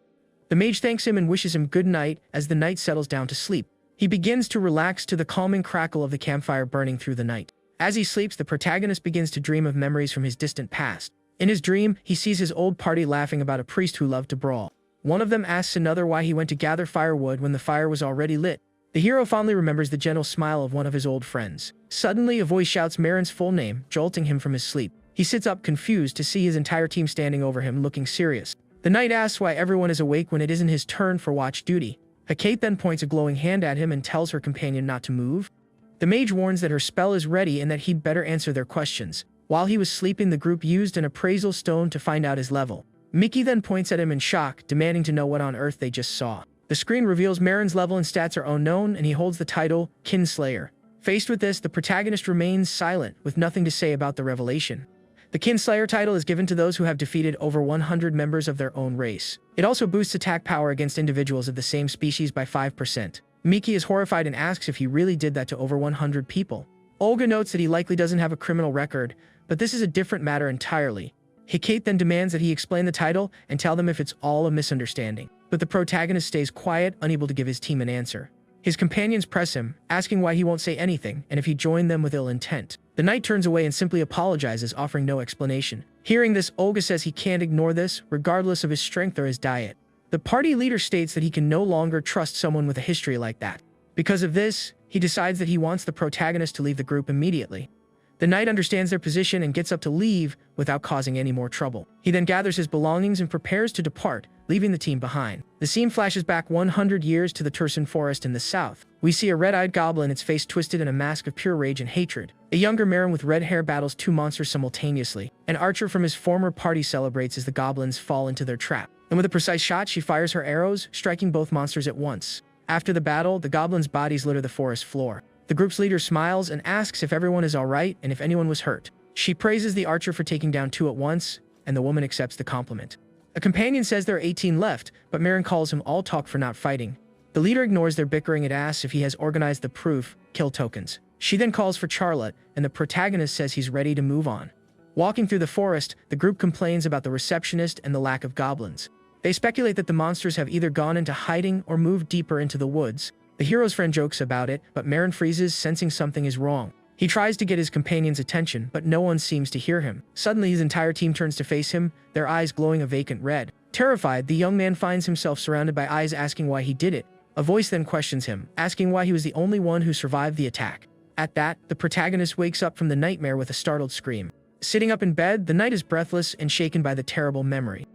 The mage thanks him and wishes him good night as the knight settles down to sleep. He begins to relax to the calming crackle of the campfire burning through the night. As he sleeps, the protagonist begins to dream of memories from his distant past. In his dream, he sees his old party laughing about a priest who loved to brawl. One of them asks another why he went to gather firewood when the fire was already lit. The hero fondly remembers the gentle smile of one of his old friends. Suddenly, a voice shouts Marin's full name, jolting him from his sleep. He sits up confused to see his entire team standing over him, looking serious. The knight asks why everyone is awake when it isn't his turn for watch duty. Hecate then points a glowing hand at him and tells her companion not to move. The mage warns that her spell is ready and that he'd better answer their questions. While he was sleeping, the group used an appraisal stone to find out his level. Mickey then points at him in shock, demanding to know what on earth they just saw. The screen reveals Marin's level and stats are unknown, and he holds the title Kinslayer. Faced with this, the protagonist remains silent, with nothing to say about the revelation. The Kinslayer title is given to those who have defeated over 100 members of their own race. It also boosts attack power against individuals of the same species by 5%. Mickey is horrified and asks if he really did that to over 100 people. Olga notes that he likely doesn't have a criminal record, but this is a different matter entirely. Hecate then demands that he explain the title and tell them if it's all a misunderstanding. But the protagonist stays quiet, unable to give his team an answer. His companions press him, asking why he won't say anything and if he joined them with ill intent. The knight turns away and simply apologizes, offering no explanation. Hearing this, Olga says he can't ignore this, regardless of his strength or his diet. The party leader states that he can no longer trust someone with a history like that. Because of this, he decides that he wants the protagonist to leave the group immediately. The knight understands their position and gets up to leave without causing any more trouble. He then gathers his belongings and prepares to depart, leaving the team behind. The scene flashes back 100 years to the Tursan forest in the south. We see a red-eyed goblin, its face twisted in a mask of pure rage and hatred. A younger Marin with red hair battles two monsters simultaneously. An archer from his former party celebrates as the goblins fall into their trap. And with a precise shot, she fires her arrows, striking both monsters at once. After the battle, the goblins' bodies litter the forest floor. The group's leader smiles and asks if everyone is alright and if anyone was hurt. She praises the archer for taking down two at once, and the woman accepts the compliment. A companion says there are 18 left, but Marin calls him all talk for not fighting. The leader ignores their bickering and asks if he has organized the proof, kill tokens. She then calls for Charlotte, and the protagonist says he's ready to move on. Walking through the forest, the group complains about the receptionist and the lack of goblins. They speculate that the monsters have either gone into hiding or moved deeper into the woods. The hero's friend jokes about it, but Marin freezes, sensing something is wrong. He tries to get his companion's attention, but no one seems to hear him. Suddenly, his entire team turns to face him, their eyes glowing a vacant red. Terrified, the young man finds himself surrounded by eyes asking why he did it. A voice then questions him, asking why he was the only one who survived the attack. At that, the protagonist wakes up from the nightmare with a startled scream. Sitting up in bed, the knight is breathless and shaken by the terrible memory.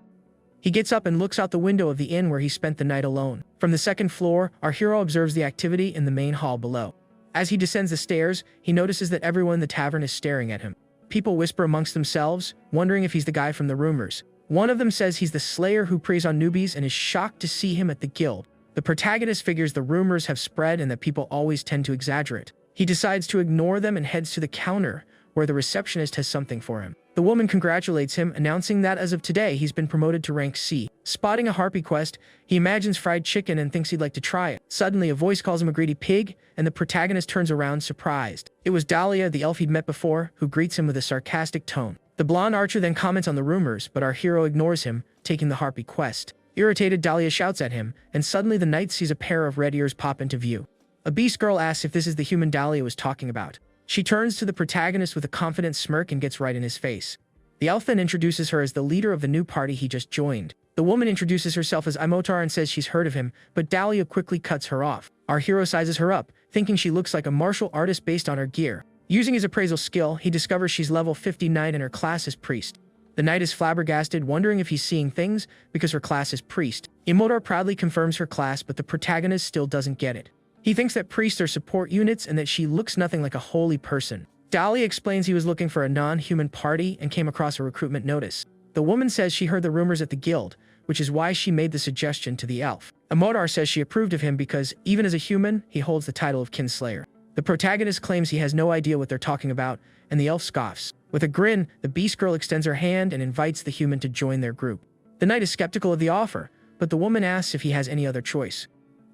He gets up and looks out the window of the inn where he spent the night alone. From the second floor, our hero observes the activity in the main hall below. As he descends the stairs, he notices that everyone in the tavern is staring at him. People whisper amongst themselves, wondering if he's the guy from the rumors. One of them says he's the slayer who preys on newbies and is shocked to see him at the guild. The protagonist figures the rumors have spread and that people always tend to exaggerate. He decides to ignore them and heads to the counter, where the receptionist has something for him. The woman congratulates him, announcing that as of today, he's been promoted to rank C. Spotting a harpy quest, he imagines fried chicken and thinks he'd like to try it. Suddenly, a voice calls him a greedy pig, and the protagonist turns around surprised. It was Dahlia, the elf he'd met before, who greets him with a sarcastic tone. The blonde archer then comments on the rumors, but our hero ignores him, taking the harpy quest. Irritated, Dahlia shouts at him, and suddenly the knight sees a pair of red ears pop into view. A beast girl asks if this is the human Dahlia was talking about. She turns to the protagonist with a confident smirk and gets right in his face. The elf then introduces her as the leader of the new party he just joined. The woman introduces herself as Imotar and says she's heard of him, but Dahlia quickly cuts her off. Our hero sizes her up, thinking she looks like a martial artist based on her gear. Using his appraisal skill, he discovers she's level 59 and her class is priest. The knight is flabbergasted, wondering if he's seeing things because her class is priest. Imotar proudly confirms her class, but the protagonist still doesn't get it. He thinks that priests are support units and that she looks nothing like a holy person. Dahlia explains he was looking for a non-human party and came across a recruitment notice. The woman says she heard the rumors at the guild, which is why she made the suggestion to the elf. Imotar says she approved of him because, even as a human, he holds the title of kinslayer. The protagonist claims he has no idea what they're talking about, and the elf scoffs. With a grin, the beast girl extends her hand and invites the human to join their group. The knight is skeptical of the offer, but the woman asks if he has any other choice.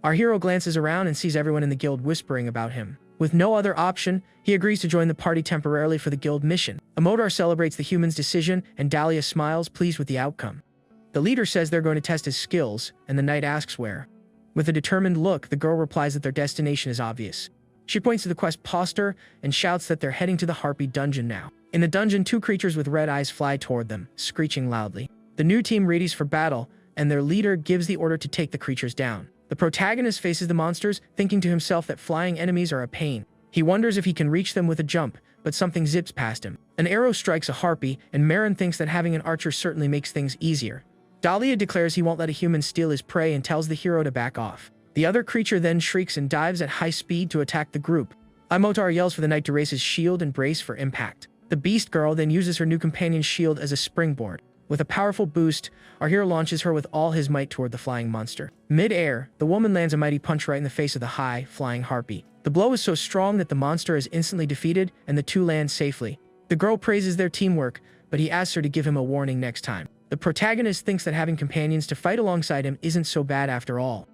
Our hero glances around and sees everyone in the guild whispering about him. With no other option, he agrees to join the party temporarily for the guild mission. Imotar celebrates the human's decision, and Dahlia smiles, pleased with the outcome. The leader says they're going to test his skills, and the knight asks where. With a determined look, the girl replies that their destination is obvious. She points to the quest poster and shouts that they're heading to the Harpy dungeon now. In the dungeon, two creatures with red eyes fly toward them, screeching loudly. The new team readies for battle, and their leader gives the order to take the creatures down. The protagonist faces the monsters, thinking to himself that flying enemies are a pain. He wonders if he can reach them with a jump, but something zips past him. An arrow strikes a harpy, and Marin thinks that having an archer certainly makes things easier. Dahlia declares he won't let a human steal his prey and tells the hero to back off. The other creature then shrieks and dives at high speed to attack the group. Imotar yells for the knight to raise his shield and brace for impact. The beast girl then uses her new companion's shield as a springboard. With a powerful boost, our hero launches her with all his might toward the flying monster. Mid-air, the woman lands a mighty punch right in the face of the high-flying harpy. The blow is so strong that the monster is instantly defeated, and the two land safely. The girl praises their teamwork, but he asks her to give him a warning next time. The protagonist thinks that having companions to fight alongside him isn't so bad after all.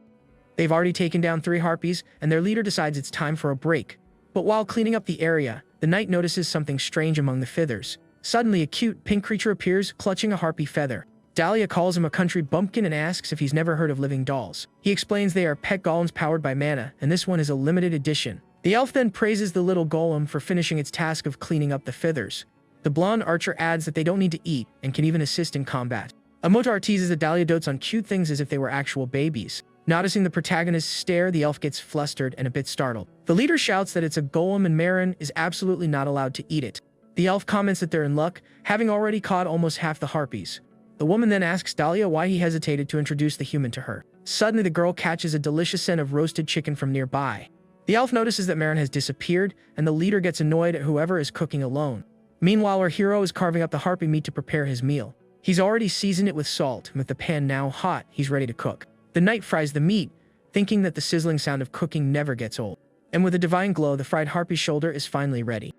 They've already taken down 3 harpies, and their leader decides it's time for a break. But while cleaning up the area, the knight notices something strange among the feathers. Suddenly, a cute pink creature appears, clutching a harpy feather. Dahlia calls him a country bumpkin and asks if he's never heard of living dolls. He explains they are pet golems powered by mana, and this one is a limited edition. The elf then praises the little golem for finishing its task of cleaning up the feathers. The blonde archer adds that they don't need to eat and can even assist in combat. Imotar teases that Dahlia dotes on cute things as if they were actual babies. Noticing the protagonist's stare, the elf gets flustered and a bit startled. The leader shouts that it's a golem and Marin is absolutely not allowed to eat it. The elf comments that they're in luck, having already caught almost half the harpies. The woman then asks Dahlia why he hesitated to introduce the human to her. Suddenly, the girl catches a delicious scent of roasted chicken from nearby. The elf notices that Marin has disappeared, and the leader gets annoyed at whoever is cooking alone. Meanwhile, our hero is carving up the harpy meat to prepare his meal. He's already seasoned it with salt, and with the pan now hot, he's ready to cook. The knight fries the meat, thinking that the sizzling sound of cooking never gets old. And with a divine glow, the fried harpy shoulder is finally ready.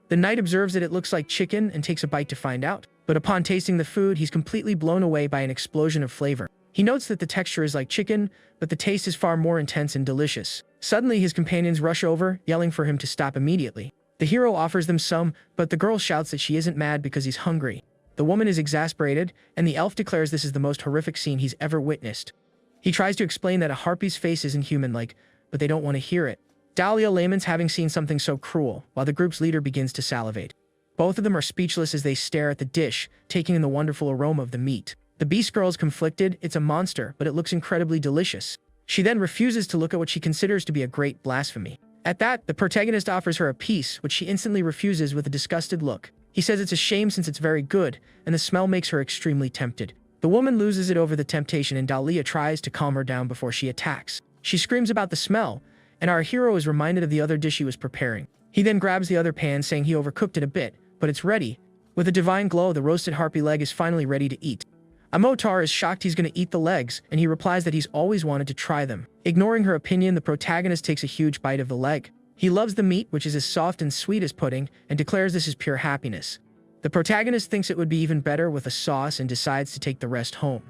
The knight observes that it looks like chicken and takes a bite to find out. But upon tasting the food, he's completely blown away by an explosion of flavor. He notes that the texture is like chicken, but the taste is far more intense and delicious. Suddenly, his companions rush over, yelling for him to stop immediately. The hero offers them some, but the girl shouts that she isn't mad because he's hungry. The woman is exasperated, and the elf declares this is the most horrific scene he's ever witnessed. He tries to explain that a harpy's face isn't human-like, but they don't want to hear it. Dahlia laments having seen something so cruel, while the group's leader begins to salivate. Both of them are speechless as they stare at the dish, taking in the wonderful aroma of the meat. The Beast Girl is conflicted. It's a monster, but it looks incredibly delicious. She then refuses to look at what she considers to be a great blasphemy. At that, the protagonist offers her a piece, which she instantly refuses with a disgusted look. He says it's a shame since it's very good, and the smell makes her extremely tempted. The woman loses it over the temptation, and Dahlia tries to calm her down before she attacks. She screams about the smell, and our hero is reminded of the other dish he was preparing. He then grabs the other pan, saying he overcooked it a bit, but it's ready. With a divine glow, the roasted harpy leg is finally ready to eat. Amotar is shocked he's going to eat the legs, and he replies that he's always wanted to try them. Ignoring her opinion, the protagonist takes a huge bite of the leg. He loves the meat, which is as soft and sweet as pudding, and declares this is pure happiness. The protagonist thinks it would be even better with a sauce and decides to take the rest home.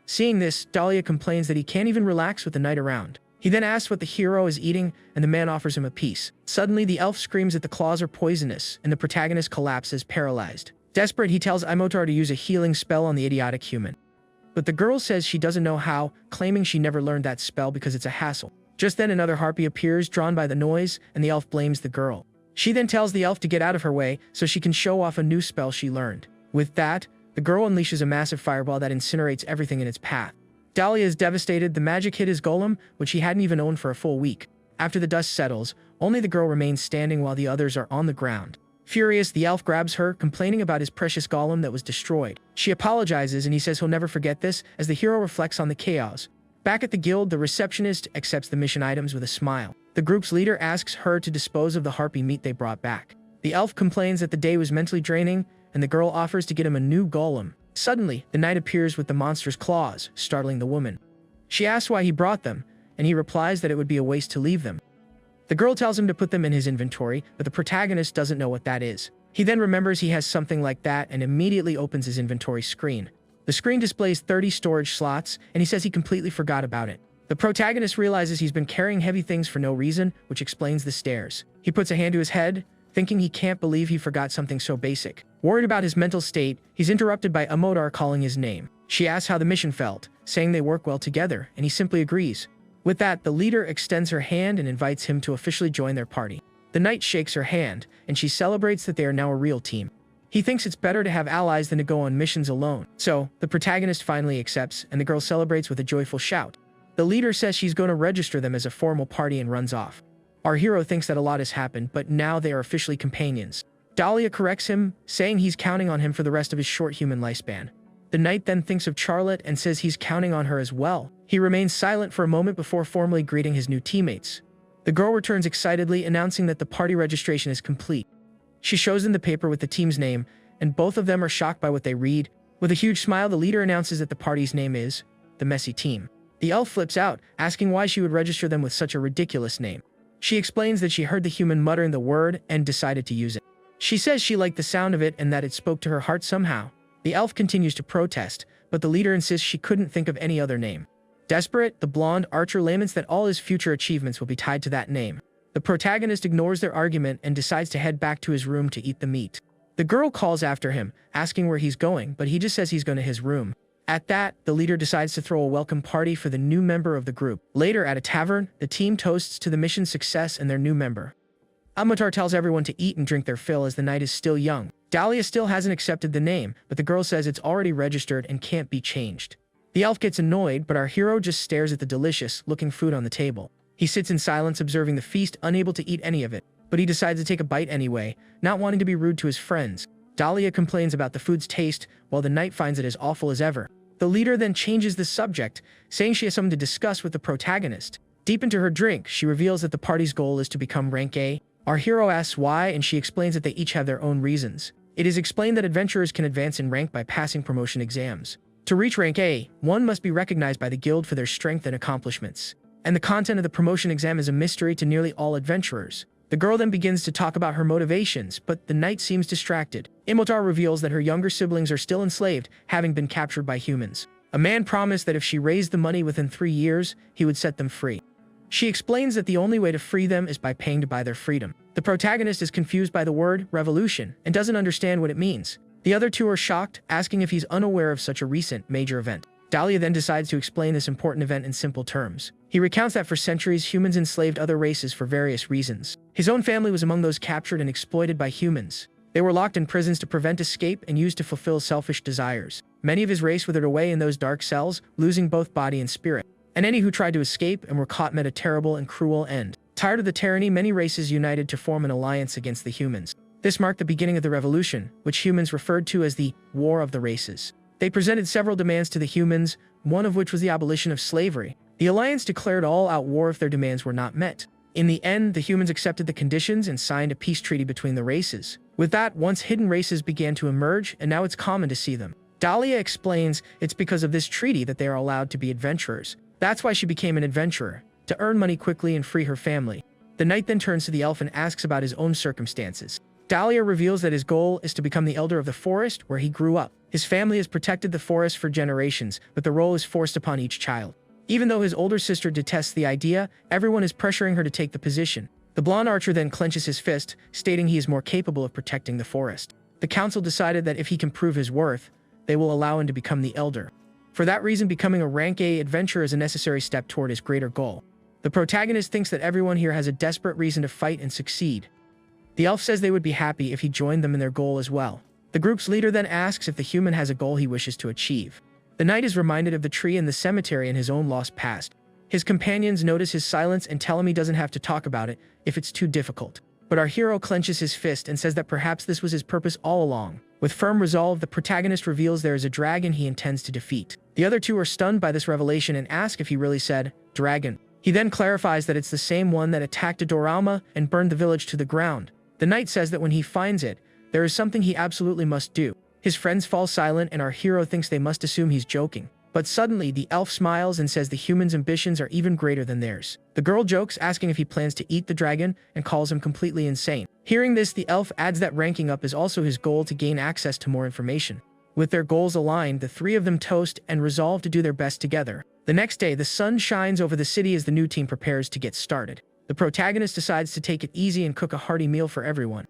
Seeing this, Dahlia complains that he can't even relax with the night around. He then asks what the hero is eating, and the man offers him a piece. Suddenly, the elf screams that the claws are poisonous, and the protagonist collapses, paralyzed. Desperate, he tells Amotar to use a healing spell on the idiotic human. But the girl says she doesn't know how, claiming she never learned that spell because it's a hassle. Just then, another harpy appears, drawn by the noise, and the elf blames the girl. She then tells the elf to get out of her way so she can show off a new spell she learned. With that, the girl unleashes a massive fireball that incinerates everything in its path. Dahlia is devastated. The magic hit his golem, which he hadn't even owned for a full week. After the dust settles, only the girl remains standing while the others are on the ground. Furious, the elf grabs her, complaining about his precious golem that was destroyed. She apologizes, and he says he'll never forget this as the hero reflects on the chaos. Back at the guild, the receptionist accepts the mission items with a smile. The group's leader asks her to dispose of the harpy meat they brought back. The elf complains that the day was mentally draining, and the girl offers to get him a new golem. Suddenly, the knight appears with the monster's claws, startling the woman. She asks why he brought them, and he replies that it would be a waste to leave them. The girl tells him to put them in his inventory, but the protagonist doesn't know what that is. He then remembers he has something like that and immediately opens his inventory screen. The screen displays 30 storage slots, and he says he completely forgot about it. The protagonist realizes he's been carrying heavy things for no reason, which explains the stairs. He puts a hand to his head, thinking he can't believe he forgot something so basic. Worried about his mental state, he's interrupted by Amotar calling his name. She asks how the mission felt, saying they work well together, and he simply agrees. With that, the leader extends her hand and invites him to officially join their party. The knight shakes her hand, and she celebrates that they are now a real team. He thinks it's better to have allies than to go on missions alone. So, the protagonist finally accepts, and the girl celebrates with a joyful shout. The leader says she's going to register them as a formal party and runs off. Our hero thinks that a lot has happened, but now they are officially companions. Dahlia corrects him, saying he's counting on him for the rest of his short human lifespan. The knight then thinks of Charlotte and says he's counting on her as well. He remains silent for a moment before formally greeting his new teammates. The girl returns excitedly, announcing that the party registration is complete. She shows them the paper with the team's name, and both of them are shocked by what they read. With a huge smile, the leader announces that the party's name is the Messy Team. The elf flips out, asking why she would register them with such a ridiculous name. She explains that she heard the human muttering the word and decided to use it. She says she liked the sound of it and that it spoke to her heart somehow. The elf continues to protest, but the leader insists she couldn't think of any other name. Desperate, the blonde archer laments that all his future achievements will be tied to that name. The protagonist ignores their argument and decides to head back to his room to eat the meat. The girl calls after him, asking where he's going, but he just says he's going to his room. At that, the leader decides to throw a welcome party for the new member of the group. Later, at a tavern, the team toasts to the mission's success and their new member. Amotar tells everyone to eat and drink their fill as the night is still young. Dahlia still hasn't accepted the name, but the girl says it's already registered and can't be changed. The elf gets annoyed, but our hero just stares at the delicious-looking food on the table. He sits in silence observing the feast, unable to eat any of it, but he decides to take a bite anyway, not wanting to be rude to his friends. Dahlia complains about the food's taste, while the knight finds it as awful as ever. The leader then changes the subject, saying she has something to discuss with the protagonist. Deep into her drink, she reveals that the party's goal is to become rank A. Our hero asks why, and she explains that they each have their own reasons. It is explained that adventurers can advance in rank by passing promotion exams. To reach rank A, one must be recognized by the guild for their strength and accomplishments. And the content of the promotion exam is a mystery to nearly all adventurers. The girl then begins to talk about her motivations, but the knight seems distracted. Amotar reveals that her younger siblings are still enslaved, having been captured by humans. A man promised that if she raised the money within 3 years, he would set them free. She explains that the only way to free them is by paying to buy their freedom. The protagonist is confused by the word revolution and doesn't understand what it means. The other two are shocked, asking if he's unaware of such a recent major event. Dahlia then decides to explain this important event in simple terms. He recounts that for centuries humans enslaved other races for various reasons. His own family was among those captured and exploited by humans. They were locked in prisons to prevent escape and used to fulfill selfish desires. Many of his race withered away in those dark cells, losing both body and spirit. And any who tried to escape and were caught met a terrible and cruel end. Tired of the tyranny, many races united to form an alliance against the humans. This marked the beginning of the revolution, which humans referred to as the War of the Races. They presented several demands to the humans, one of which was the abolition of slavery. The alliance declared all-out war if their demands were not met. In the end, the humans accepted the conditions and signed a peace treaty between the races. With that, once hidden races began to emerge, and now it's common to see them. Dahlia explains it's because of this treaty that they are allowed to be adventurers. That's why she became an adventurer, to earn money quickly and free her family. The knight then turns to the elf and asks about his own circumstances. Dahlia reveals that his goal is to become the elder of the forest where he grew up. His family has protected the forest for generations, but the role is forced upon each child. Even though his older sister detests the idea, everyone is pressuring her to take the position. The blonde archer then clenches his fist, stating he is more capable of protecting the forest. The council decided that if he can prove his worth, they will allow him to become the elder. For that reason, becoming a rank A adventurer is a necessary step toward his greater goal. The protagonist thinks that everyone here has a desperate reason to fight and succeed. The elf says they would be happy if he joined them in their goal as well. The group's leader then asks if the human has a goal he wishes to achieve. The knight is reminded of the tree in the cemetery and his own lost past. His companions notice his silence and tell him he doesn't have to talk about it if it's too difficult. But our hero clenches his fist and says that perhaps this was his purpose all along. With firm resolve, the protagonist reveals there is a dragon he intends to defeat. The other two are stunned by this revelation and ask if he really said, "dragon." He then clarifies that it's the same one that attacked Adorama and burned the village to the ground. The knight says that when he finds it, there is something he absolutely must do. His friends fall silent and our hero thinks they must assume he's joking. But suddenly, the elf smiles and says the human's ambitions are even greater than theirs. The girl jokes, asking if he plans to eat the dragon, and calls him completely insane. Hearing this, the elf adds that ranking up is also his goal to gain access to more information. With their goals aligned, the three of them toast and resolve to do their best together. The next day, the sun shines over the city as the new team prepares to get started. The protagonist decides to take it easy and cook a hearty meal for everyone.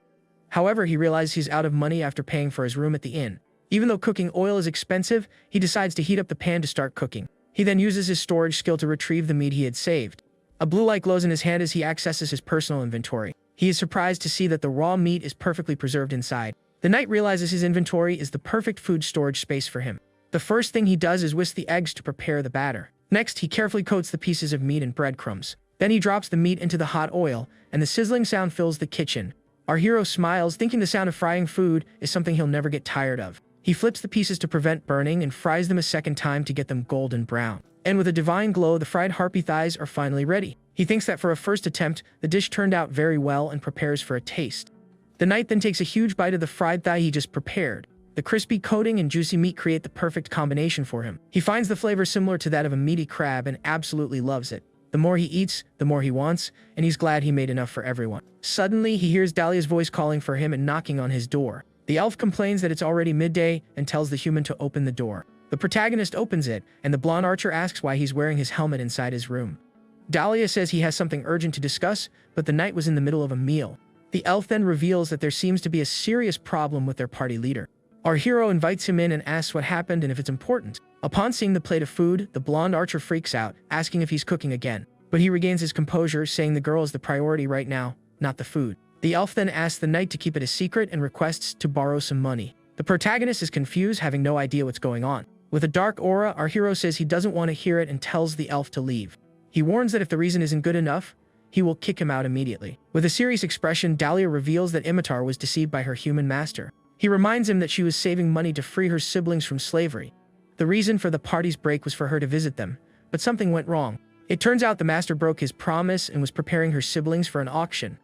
However, he realizes he's out of money after paying for his room at the inn. Even though cooking oil is expensive, he decides to heat up the pan to start cooking. He then uses his storage skill to retrieve the meat he had saved. A blue light glows in his hand as he accesses his personal inventory. He is surprised to see that the raw meat is perfectly preserved inside. The knight realizes his inventory is the perfect food storage space for him. The first thing he does is whisk the eggs to prepare the batter. Next, he carefully coats the pieces of meat in breadcrumbs. Then he drops the meat into the hot oil, and the sizzling sound fills the kitchen. Our hero smiles, thinking the sound of frying food is something he'll never get tired of. He flips the pieces to prevent burning and fries them a second time to get them golden brown. And with a divine glow, the fried harpy thighs are finally ready. He thinks that for a first attempt, the dish turned out very well and prepares for a taste. The knight then takes a huge bite of the fried thigh he just prepared. The crispy coating and juicy meat create the perfect combination for him. He finds the flavor similar to that of a meaty crab and absolutely loves it. The more he eats, the more he wants, and he's glad he made enough for everyone. Suddenly, he hears Dahlia's voice calling for him and knocking on his door. The elf complains that it's already midday and tells the human to open the door. The protagonist opens it, and the blonde archer asks why he's wearing his helmet inside his room. Dahlia says he has something urgent to discuss, but the knight was in the middle of a meal. The elf then reveals that there seems to be a serious problem with their party leader. Our hero invites him in and asks what happened and if it's important. Upon seeing the plate of food, the blonde archer freaks out, asking if he's cooking again. But he regains his composure, saying the girl is the priority right now, not the food. The elf then asks the knight to keep it a secret and requests to borrow some money. The protagonist is confused, having no idea what's going on. With a dark aura, our hero says he doesn't want to hear it and tells the elf to leave. He warns that if the reason isn't good enough, he will kick him out immediately. With a serious expression, Dahlia reveals that Imitar was deceived by her human master. He reminds him that she was saving money to free her siblings from slavery. The reason for the party's break was for her to visit them, but something went wrong. It turns out the master broke his promise and was preparing her siblings for an auction.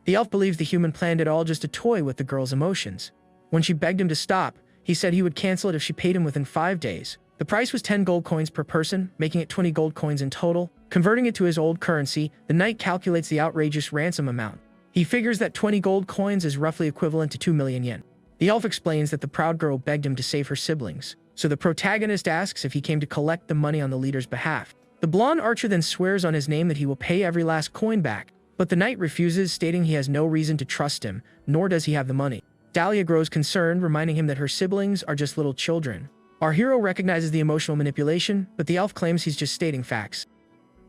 The elf believes the human planned it all just to toy with the girl's emotions. When she begged him to stop, he said he would cancel it if she paid him within 5 days. The price was 10 gold coins per person, making it 20 gold coins in total. Converting it to his old currency, the knight calculates the outrageous ransom amount. He figures that 20 gold coins is roughly equivalent to 2 million yen. The elf explains that the proud girl begged him to save her siblings, so the protagonist asks if he came to collect the money on the leader's behalf. The blonde archer then swears on his name that he will pay every last coin back, but the knight refuses, stating he has no reason to trust him, nor does he have the money. Dahlia grows concerned, reminding him that her siblings are just little children. Our hero recognizes the emotional manipulation, but the elf claims he's just stating facts.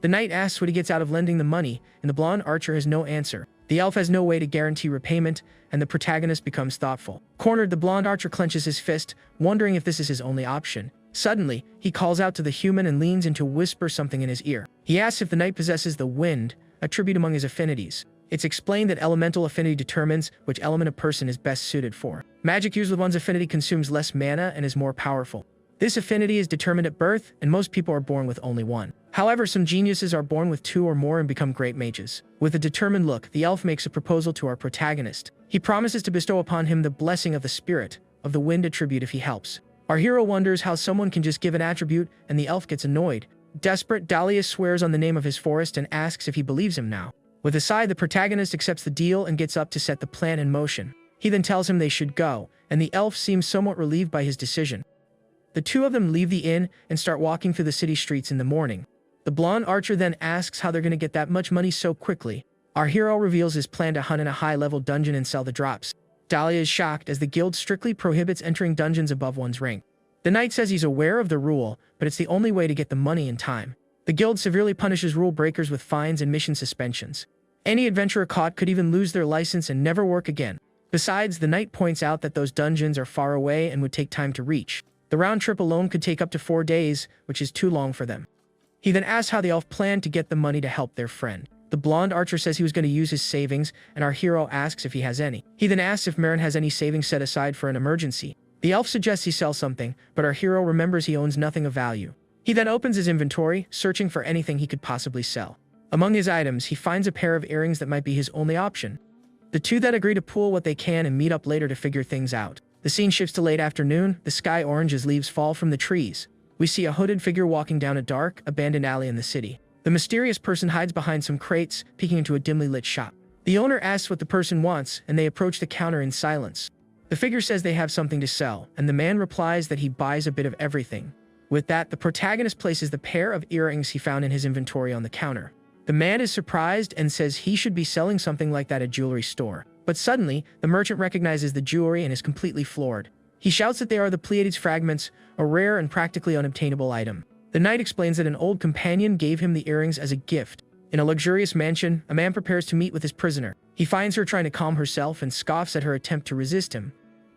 The knight asks what he gets out of lending the money, and the blonde archer has no answer. The elf has no way to guarantee repayment, and the protagonist becomes thoughtful. Cornered, the blonde archer clenches his fist, wondering if this is his only option. Suddenly, he calls out to the human and leans in to whisper something in his ear. He asks if the knight possesses the wind, a tribute among his affinities. It's explained that elemental affinity determines which element a person is best suited for. Magic used with one's affinity consumes less mana and is more powerful. This affinity is determined at birth, and most people are born with only one. However, some geniuses are born with 2 or more and become great mages. With a determined look, the elf makes a proposal to our protagonist. He promises to bestow upon him the blessing of the spirit, of the wind attribute if he helps. Our hero wonders how someone can just give an attribute, and the elf gets annoyed. Desperate, Dahlia swears on the name of his forest and asks if he believes him now. With a sigh, the protagonist accepts the deal and gets up to set the plan in motion. He then tells him they should go, and the elf seems somewhat relieved by his decision. The two of them leave the inn and start walking through the city streets in the morning. The blonde archer then asks how they're going to get that much money so quickly. Our hero reveals his plan to hunt in a high-level dungeon and sell the drops. Dahlia is shocked as the guild strictly prohibits entering dungeons above one's rank. The knight says he's aware of the rule, but it's the only way to get the money in time. The guild severely punishes rule breakers with fines and mission suspensions. Any adventurer caught could even lose their license and never work again. Besides, the knight points out that those dungeons are far away and would take time to reach. The round trip alone could take up to 4 days, which is too long for them. He then asks how the elf planned to get the money to help their friend. The blonde archer says he was going to use his savings, and our hero asks if he has any. He then asks if Marin has any savings set aside for an emergency. The elf suggests he sell something, but our hero remembers he owns nothing of value. He then opens his inventory, searching for anything he could possibly sell. Among his items, he finds a pair of earrings that might be his only option. The two then agree to pool what they can and meet up later to figure things out. The scene shifts to late afternoon, the sky orange as leaves fall from the trees. We see a hooded figure walking down a dark, abandoned alley in the city. The mysterious person hides behind some crates, peeking into a dimly lit shop. The owner asks what the person wants, and they approach the counter in silence. The figure says they have something to sell, and the man replies that he buys a bit of everything. With that, the protagonist places the pair of earrings he found in his inventory on the counter. The man is surprised and says he should be selling something like that at a jewelry store. But suddenly, the merchant recognizes the jewelry and is completely floored. He shouts that they are the Pleiades fragments, a rare and practically unobtainable item. The knight explains that an old companion gave him the earrings as a gift. In a luxurious mansion, a man prepares to meet with his prisoner. He finds her trying to calm herself and scoffs at her attempt to resist him.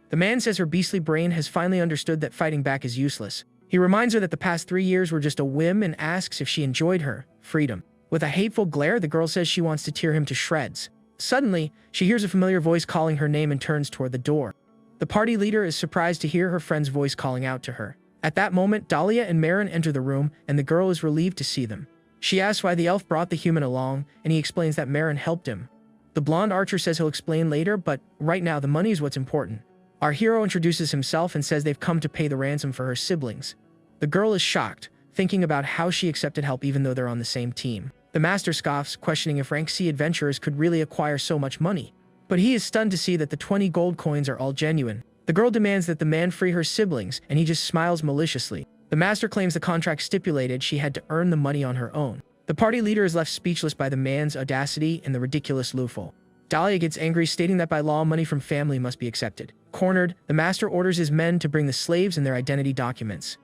The man says her beastly brain has finally understood that fighting back is useless. He reminds her that the past 3 years were just a whim and asks if she enjoyed her freedom. With a hateful glare, the girl says she wants to tear him to shreds. Suddenly, she hears a familiar voice calling her name and turns toward the door. The party leader is surprised to hear her friend's voice calling out to her. At that moment, Dahlia and Marin enter the room, and the girl is relieved to see them. She asks why the elf brought the human along, and he explains that Marin helped him. The blonde archer says he'll explain later, but right now the money is what's important. Our hero introduces himself and says they've come to pay the ransom for her siblings. The girl is shocked, thinking about how she accepted help even though they're on the same team. The master scoffs, questioning if rank C adventurers could really acquire so much money. But he is stunned to see that the 20 gold coins are all genuine. The girl demands that the man free her siblings, and he just smiles maliciously. The master claims the contract stipulated she had to earn the money on her own. The party leader is left speechless by the man's audacity and the ridiculous loophole. Dahlia gets angry, stating that by law money from family must be accepted. Cornered, the master orders his men to bring the slaves and their identity documents.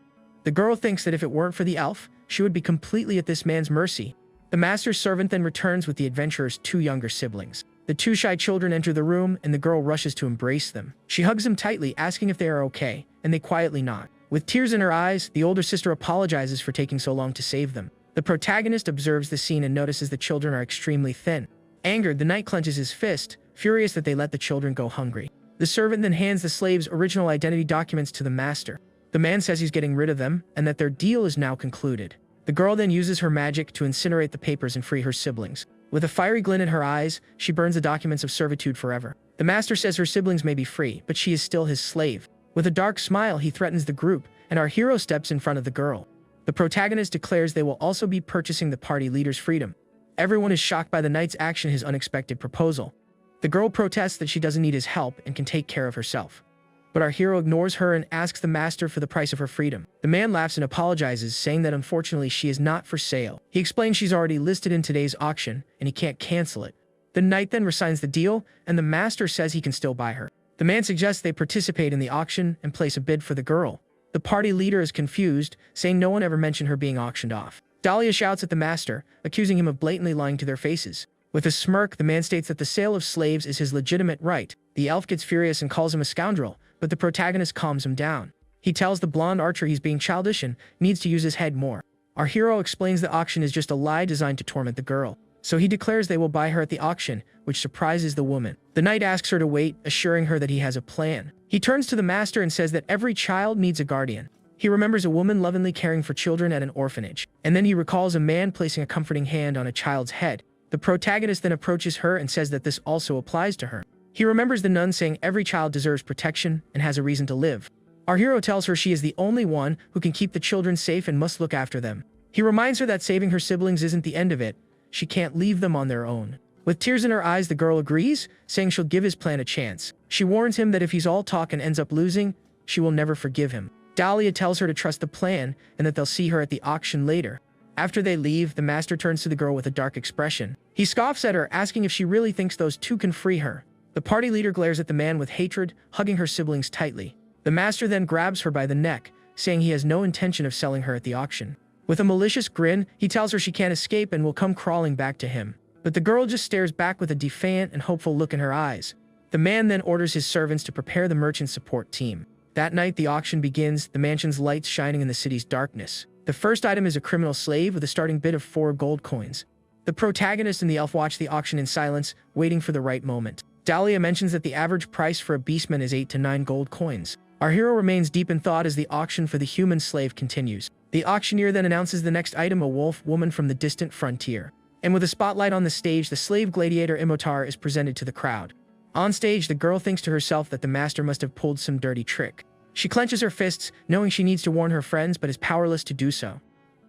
The girl thinks that if it weren't for the elf, she would be completely at this man's mercy. The master's servant then returns with the adventurer's 2 younger siblings. The 2 shy children enter the room, and the girl rushes to embrace them. She hugs them tightly, asking if they are okay, and they quietly nod. With tears in her eyes, the older sister apologizes for taking so long to save them. The protagonist observes the scene and notices the children are extremely thin. Angered, the knight clenches his fist, furious that they let the children go hungry. The servant then hands the slaves' original identity documents to the master. The man says he's getting rid of them, and that their deal is now concluded. The girl then uses her magic to incinerate the papers and free her siblings. With a fiery glint in her eyes, she burns the documents of servitude forever. The master says her siblings may be free, but she is still his slave. With a dark smile, he threatens the group, and our hero steps in front of the girl. The protagonist declares they will also be purchasing the party leader's freedom. Everyone is shocked by the knight's action, his unexpected proposal. The girl protests that she doesn't need his help and can take care of herself. But our hero ignores her and asks the master for the price of her freedom. The man laughs and apologizes, saying that unfortunately she is not for sale. He explains she's already listed in today's auction, and he can't cancel it. The knight then resigns the deal, and the master says he can still buy her. The man suggests they participate in the auction and place a bid for the girl. The party leader is confused, saying no one ever mentioned her being auctioned off. Dahlia shouts at the master, accusing him of blatantly lying to their faces. With a smirk, the man states that the sale of slaves is his legitimate right. The elf gets furious and calls him a scoundrel, but the protagonist calms him down. He tells the blonde archer he's being childish and needs to use his head more. Our hero explains the auction is just a lie designed to torment the girl. So he declares they will buy her at the auction, which surprises the woman. The knight asks her to wait, assuring her that he has a plan. He turns to the master and says that every child needs a guardian. He remembers a woman lovingly caring for children at an orphanage. And then he recalls a man placing a comforting hand on a child's head. The protagonist then approaches her and says that this also applies to her. He remembers the nun saying every child deserves protection and has a reason to live. Our hero tells her she is the only one who can keep the children safe and must look after them. He reminds her that saving her siblings isn't the end of it. She can't leave them on their own. With tears in her eyes, the girl agrees, saying she'll give his plan a chance. She warns him that if he's all talk and ends up losing, she will never forgive him. Dahlia tells her to trust the plan and that they'll see her at the auction later. After they leave, the master turns to the girl with a dark expression. He scoffs at her, asking if she really thinks those two can free her. The party leader glares at the man with hatred, hugging her siblings tightly. The master then grabs her by the neck, saying he has no intention of selling her at the auction. With a malicious grin, he tells her she can't escape and will come crawling back to him. But the girl just stares back with a defiant and hopeful look in her eyes. The man then orders his servants to prepare the merchant support team. That night, the auction begins, the mansion's lights shining in the city's darkness. The first item is a criminal slave with a starting bid of 4 gold coins. The protagonist and the elf watch the auction in silence, waiting for the right moment. Dahlia mentions that the average price for a beastman is 8 to 9 gold coins. Our hero remains deep in thought as the auction for the human slave continues. The auctioneer then announces the next item, a wolf woman from the distant frontier. And with a spotlight on the stage, the slave gladiator Imotar is presented to the crowd. On stage, the girl thinks to herself that the master must have pulled some dirty trick. She clenches her fists, knowing she needs to warn her friends but is powerless to do so.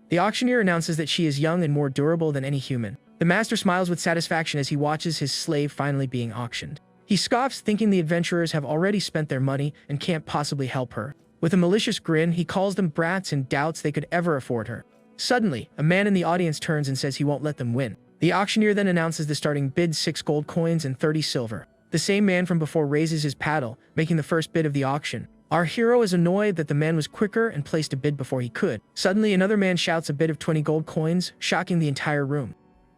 The auctioneer announces that she is young and more durable than any human. The master smiles with satisfaction as he watches his slave finally being auctioned. He scoffs, thinking the adventurers have already spent their money and can't possibly help her. With a malicious grin, he calls them brats and doubts they could ever afford her. Suddenly, a man in the audience turns and says he won't let them win. The auctioneer then announces the starting bid, 6 gold coins and 30 silver. The same man from before raises his paddle, making the first bid of the auction. Our hero is annoyed that the man was quicker and placed a bid before he could. Suddenly, another man shouts a bid of 20 gold coins, shocking the entire room.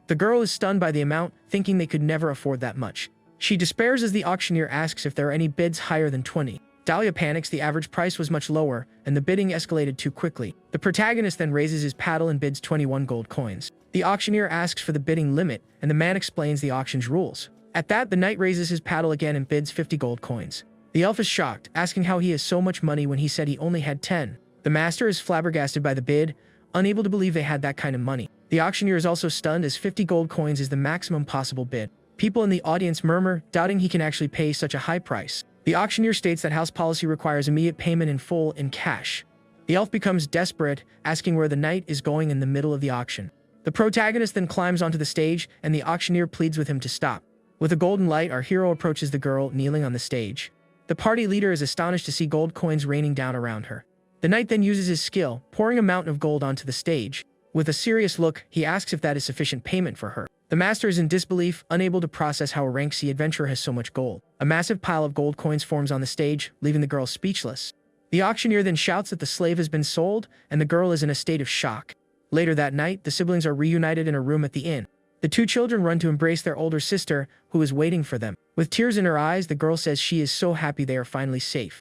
The girl is stunned by the amount, thinking they could never afford that much. She despairs as the auctioneer asks if there are any bids higher than 20. Dahlia panics, the average price was much lower, and the bidding escalated too quickly. The protagonist then raises his paddle and bids 21 gold coins. The auctioneer asks for the bidding limit, and the man explains the auction's rules. At that, the knight raises his paddle again and bids 50 gold coins. The elf is shocked, asking how he has so much money when he said he only had 10. The master is flabbergasted by the bid, unable to believe they had that kind of money. The auctioneer is also stunned as 50 gold coins is the maximum possible bid. People in the audience murmur, doubting he can actually pay such a high price. The auctioneer states that house policy requires immediate payment in full in cash. The elf becomes desperate, asking where the knight is going in the middle of the auction. The protagonist then climbs onto the stage, and the auctioneer pleads with him to stop. With a golden light, our hero approaches the girl kneeling on the stage. The party leader is astonished to see gold coins raining down around her. The knight then uses his skill, pouring a mountain of gold onto the stage. With a serious look, he asks if that is sufficient payment for her. The master is in disbelief, unable to process how a rank C adventurer has so much gold. A massive pile of gold coins forms on the stage, leaving the girl speechless. The auctioneer then shouts that the slave has been sold, and the girl is in a state of shock. Later that night, the siblings are reunited in a room at the inn. The 2 children run to embrace their older sister, who is waiting for them. With tears in her eyes, the girl says she is so happy they are finally safe.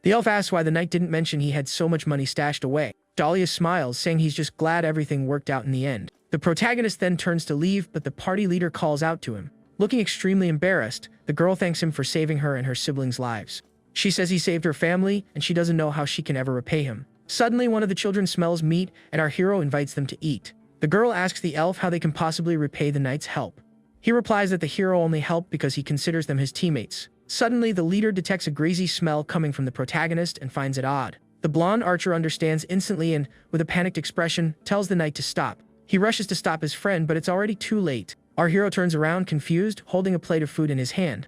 The elf asks why the knight didn't mention he had so much money stashed away. Dahlia smiles, saying he's just glad everything worked out in the end. The protagonist then turns to leave, but the party leader calls out to him. Looking extremely embarrassed, the girl thanks him for saving her and her siblings' lives. She says he saved her family, and she doesn't know how she can ever repay him. Suddenly, one of the children smells meat, and our hero invites them to eat. The girl asks the elf how they can possibly repay the knight's help. He replies that the hero only helped because he considers them his teammates. Suddenly, the leader detects a greasy smell coming from the protagonist and finds it odd. The blonde archer understands instantly and, with a panicked expression, tells the knight to stop. He rushes to stop his friend, but it's already too late. Our hero turns around, confused, holding a plate of food in his hand.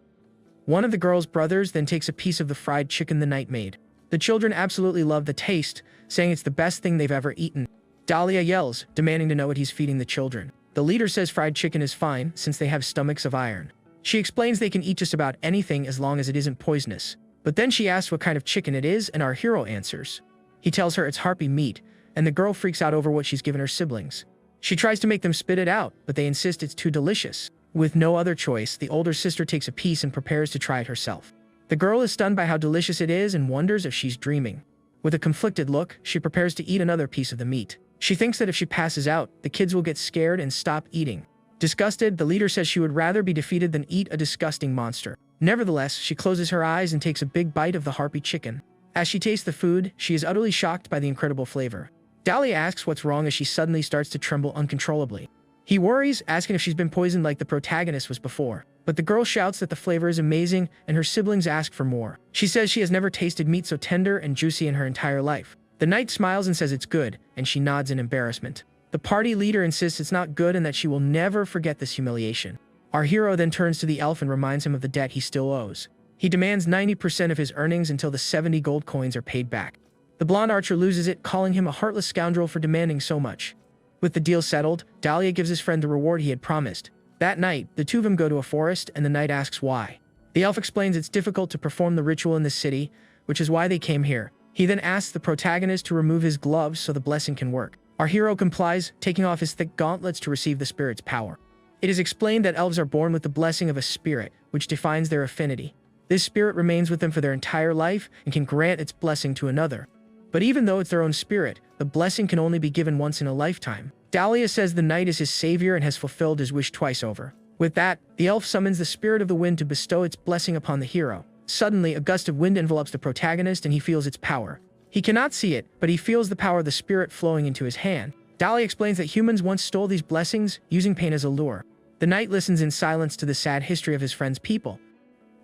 One of the girl's brothers then takes a piece of the fried chicken the knight made. The children absolutely love the taste, saying it's the best thing they've ever eaten. Dahlia yells, demanding to know what he's feeding the children. The leader says fried chicken is fine, since they have stomachs of iron. She explains they can eat just about anything as long as it isn't poisonous. But then she asks what kind of chicken it is, and our hero answers. He tells her it's harpy meat, and the girl freaks out over what she's given her siblings. She tries to make them spit it out, but they insist it's too delicious. With no other choice, the older sister takes a piece and prepares to try it herself. The girl is stunned by how delicious it is and wonders if she's dreaming. With a conflicted look, she prepares to eat another piece of the meat. She thinks that if she passes out, the kids will get scared and stop eating. Disgusted, the leader says she would rather be defeated than eat a disgusting monster. Nevertheless, she closes her eyes and takes a big bite of the harpy chicken. As she tastes the food, she is utterly shocked by the incredible flavor. Dahlia asks what's wrong as she suddenly starts to tremble uncontrollably. He worries, asking if she's been poisoned like the protagonist was before. But the girl shouts that the flavor is amazing, and her siblings ask for more. She says she has never tasted meat so tender and juicy in her entire life. The knight smiles and says it's good, and she nods in embarrassment. The party leader insists it's not good and that she will never forget this humiliation. Our hero then turns to the elf and reminds him of the debt he still owes. He demands 90% of his earnings until the 70 gold coins are paid back. The blonde archer loses it, calling him a heartless scoundrel for demanding so much. With the deal settled, Dahlia gives his friend the reward he had promised. That night, the two of them go to a forest, and the knight asks why. The elf explains it's difficult to perform the ritual in the city, which is why they came here. He then asks the protagonist to remove his gloves so the blessing can work. Our hero complies, taking off his thick gauntlets to receive the spirit's power. It is explained that elves are born with the blessing of a spirit, which defines their affinity. This spirit remains with them for their entire life and can grant its blessing to another. But even though it's their own spirit, the blessing can only be given once in a lifetime. Dahlia says the knight is his savior and has fulfilled his wish twice over. With that, the elf summons the spirit of the wind to bestow its blessing upon the hero. Suddenly, a gust of wind envelops the protagonist and he feels its power. He cannot see it, but he feels the power of the spirit flowing into his hand. Dahlia explains that humans once stole these blessings, using pain as a lure. The knight listens in silence to the sad history of his friend's people.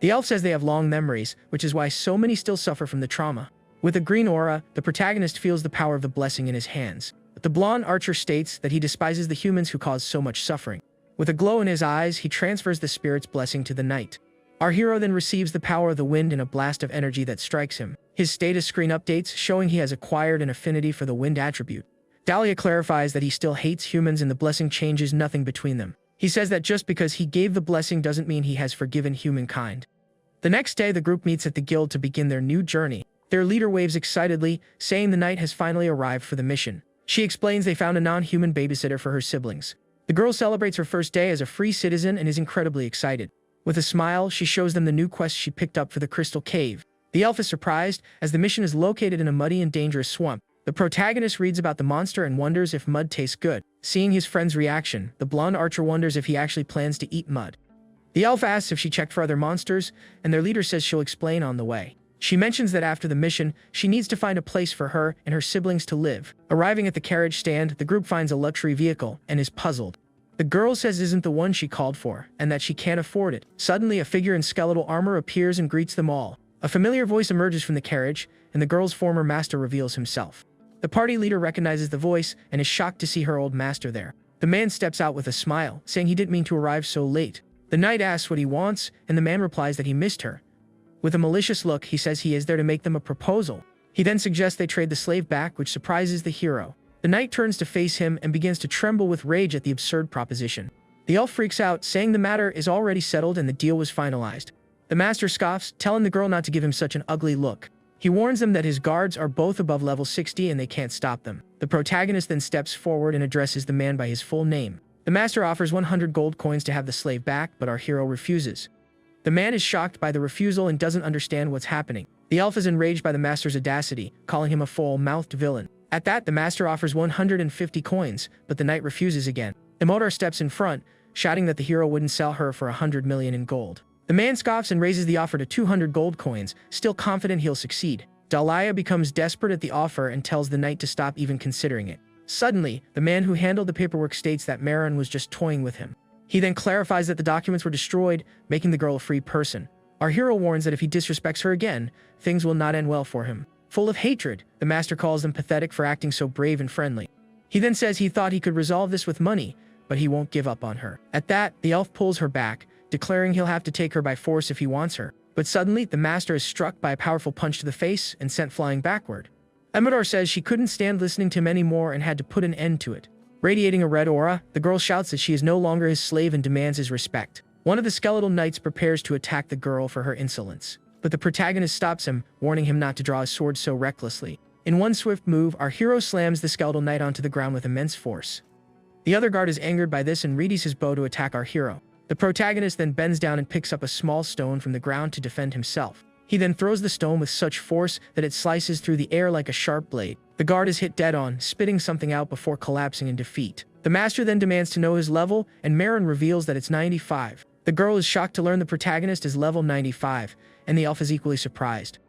The elf says they have long memories, which is why so many still suffer from the trauma. With a green aura, the protagonist feels the power of the blessing in his hands. But the blonde archer states that he despises the humans who cause so much suffering. With a glow in his eyes, he transfers the spirit's blessing to the knight. Our hero then receives the power of the wind in a blast of energy that strikes him. His status screen updates, showing he has acquired an affinity for the wind attribute. Dahlia clarifies that he still hates humans and the blessing changes nothing between them. He says that just because he gave the blessing doesn't mean he has forgiven humankind. The next day, the group meets at the guild to begin their new journey. Their leader waves excitedly, saying the knight has finally arrived for the mission. She explains they found a non-human babysitter for her siblings. The girl celebrates her first day as a free citizen and is incredibly excited. With a smile, she shows them the new quest she picked up for the Crystal Cave. The elf is surprised, as the mission is located in a muddy and dangerous swamp. The protagonist reads about the monster and wonders if mud tastes good. Seeing his friend's reaction, the blonde archer wonders if he actually plans to eat mud. The elf asks if she checked for other monsters, and their leader says she'll explain on the way. She mentions that after the mission, she needs to find a place for her and her siblings to live. Arriving at the carriage stand, the group finds a luxury vehicle and is puzzled. The girl says it isn't the one she called for, and that she can't afford it. Suddenly, a figure in skeletal armor appears and greets them all. A familiar voice emerges from the carriage, and the girl's former master reveals himself. The party leader recognizes the voice and is shocked to see her old master there. The man steps out with a smile, saying he didn't mean to arrive so late. The knight asks what he wants, and the man replies that he missed her. With a malicious look, he says he is there to make them a proposal. He then suggests they trade the slave back, which surprises the hero. The knight turns to face him and begins to tremble with rage at the absurd proposition. The elf freaks out, saying the matter is already settled and the deal was finalized. The master scoffs, telling the girl not to give him such an ugly look. He warns them that his guards are both above level 60 and they can't stop them. The protagonist then steps forward and addresses the man by his full name. The master offers 100 gold coins to have the slave back, but our hero refuses. The man is shocked by the refusal and doesn't understand what's happening. The elf is enraged by the master's audacity, calling him a foul-mouthed villain. At that, the master offers 150 coins, but the knight refuses again. Imodar steps in front, shouting that the hero wouldn't sell her for 100 million in gold. The man scoffs and raises the offer to 200 gold coins, still confident he'll succeed. Dahlia becomes desperate at the offer and tells the knight to stop even considering it. Suddenly, the man who handled the paperwork states that Marin was just toying with him. He then clarifies that the documents were destroyed, making the girl a free person. Our hero warns that if he disrespects her again, things will not end well for him. Full of hatred, the master calls them pathetic for acting so brave and friendly. He then says he thought he could resolve this with money, but he won't give up on her. At that, the elf pulls her back, declaring he'll have to take her by force if he wants her. But suddenly, the master is struck by a powerful punch to the face and sent flying backward. Imodar says she couldn't stand listening to him anymore and had to put an end to it. Radiating a red aura, the girl shouts that she is no longer his slave and demands his respect. One of the skeletal knights prepares to attack the girl for her insolence, but the protagonist stops him, warning him not to draw his sword so recklessly. In one swift move, our hero slams the skeletal knight onto the ground with immense force. The other guard is angered by this and readies his bow to attack our hero. The protagonist then bends down and picks up a small stone from the ground to defend himself. He then throws the stone with such force that it slices through the air like a sharp blade. The guard is hit dead on, spitting something out before collapsing in defeat. The master then demands to know his level, and Marin reveals that it's 95. The girl is shocked to learn the protagonist is level 95, and the elf is equally surprised.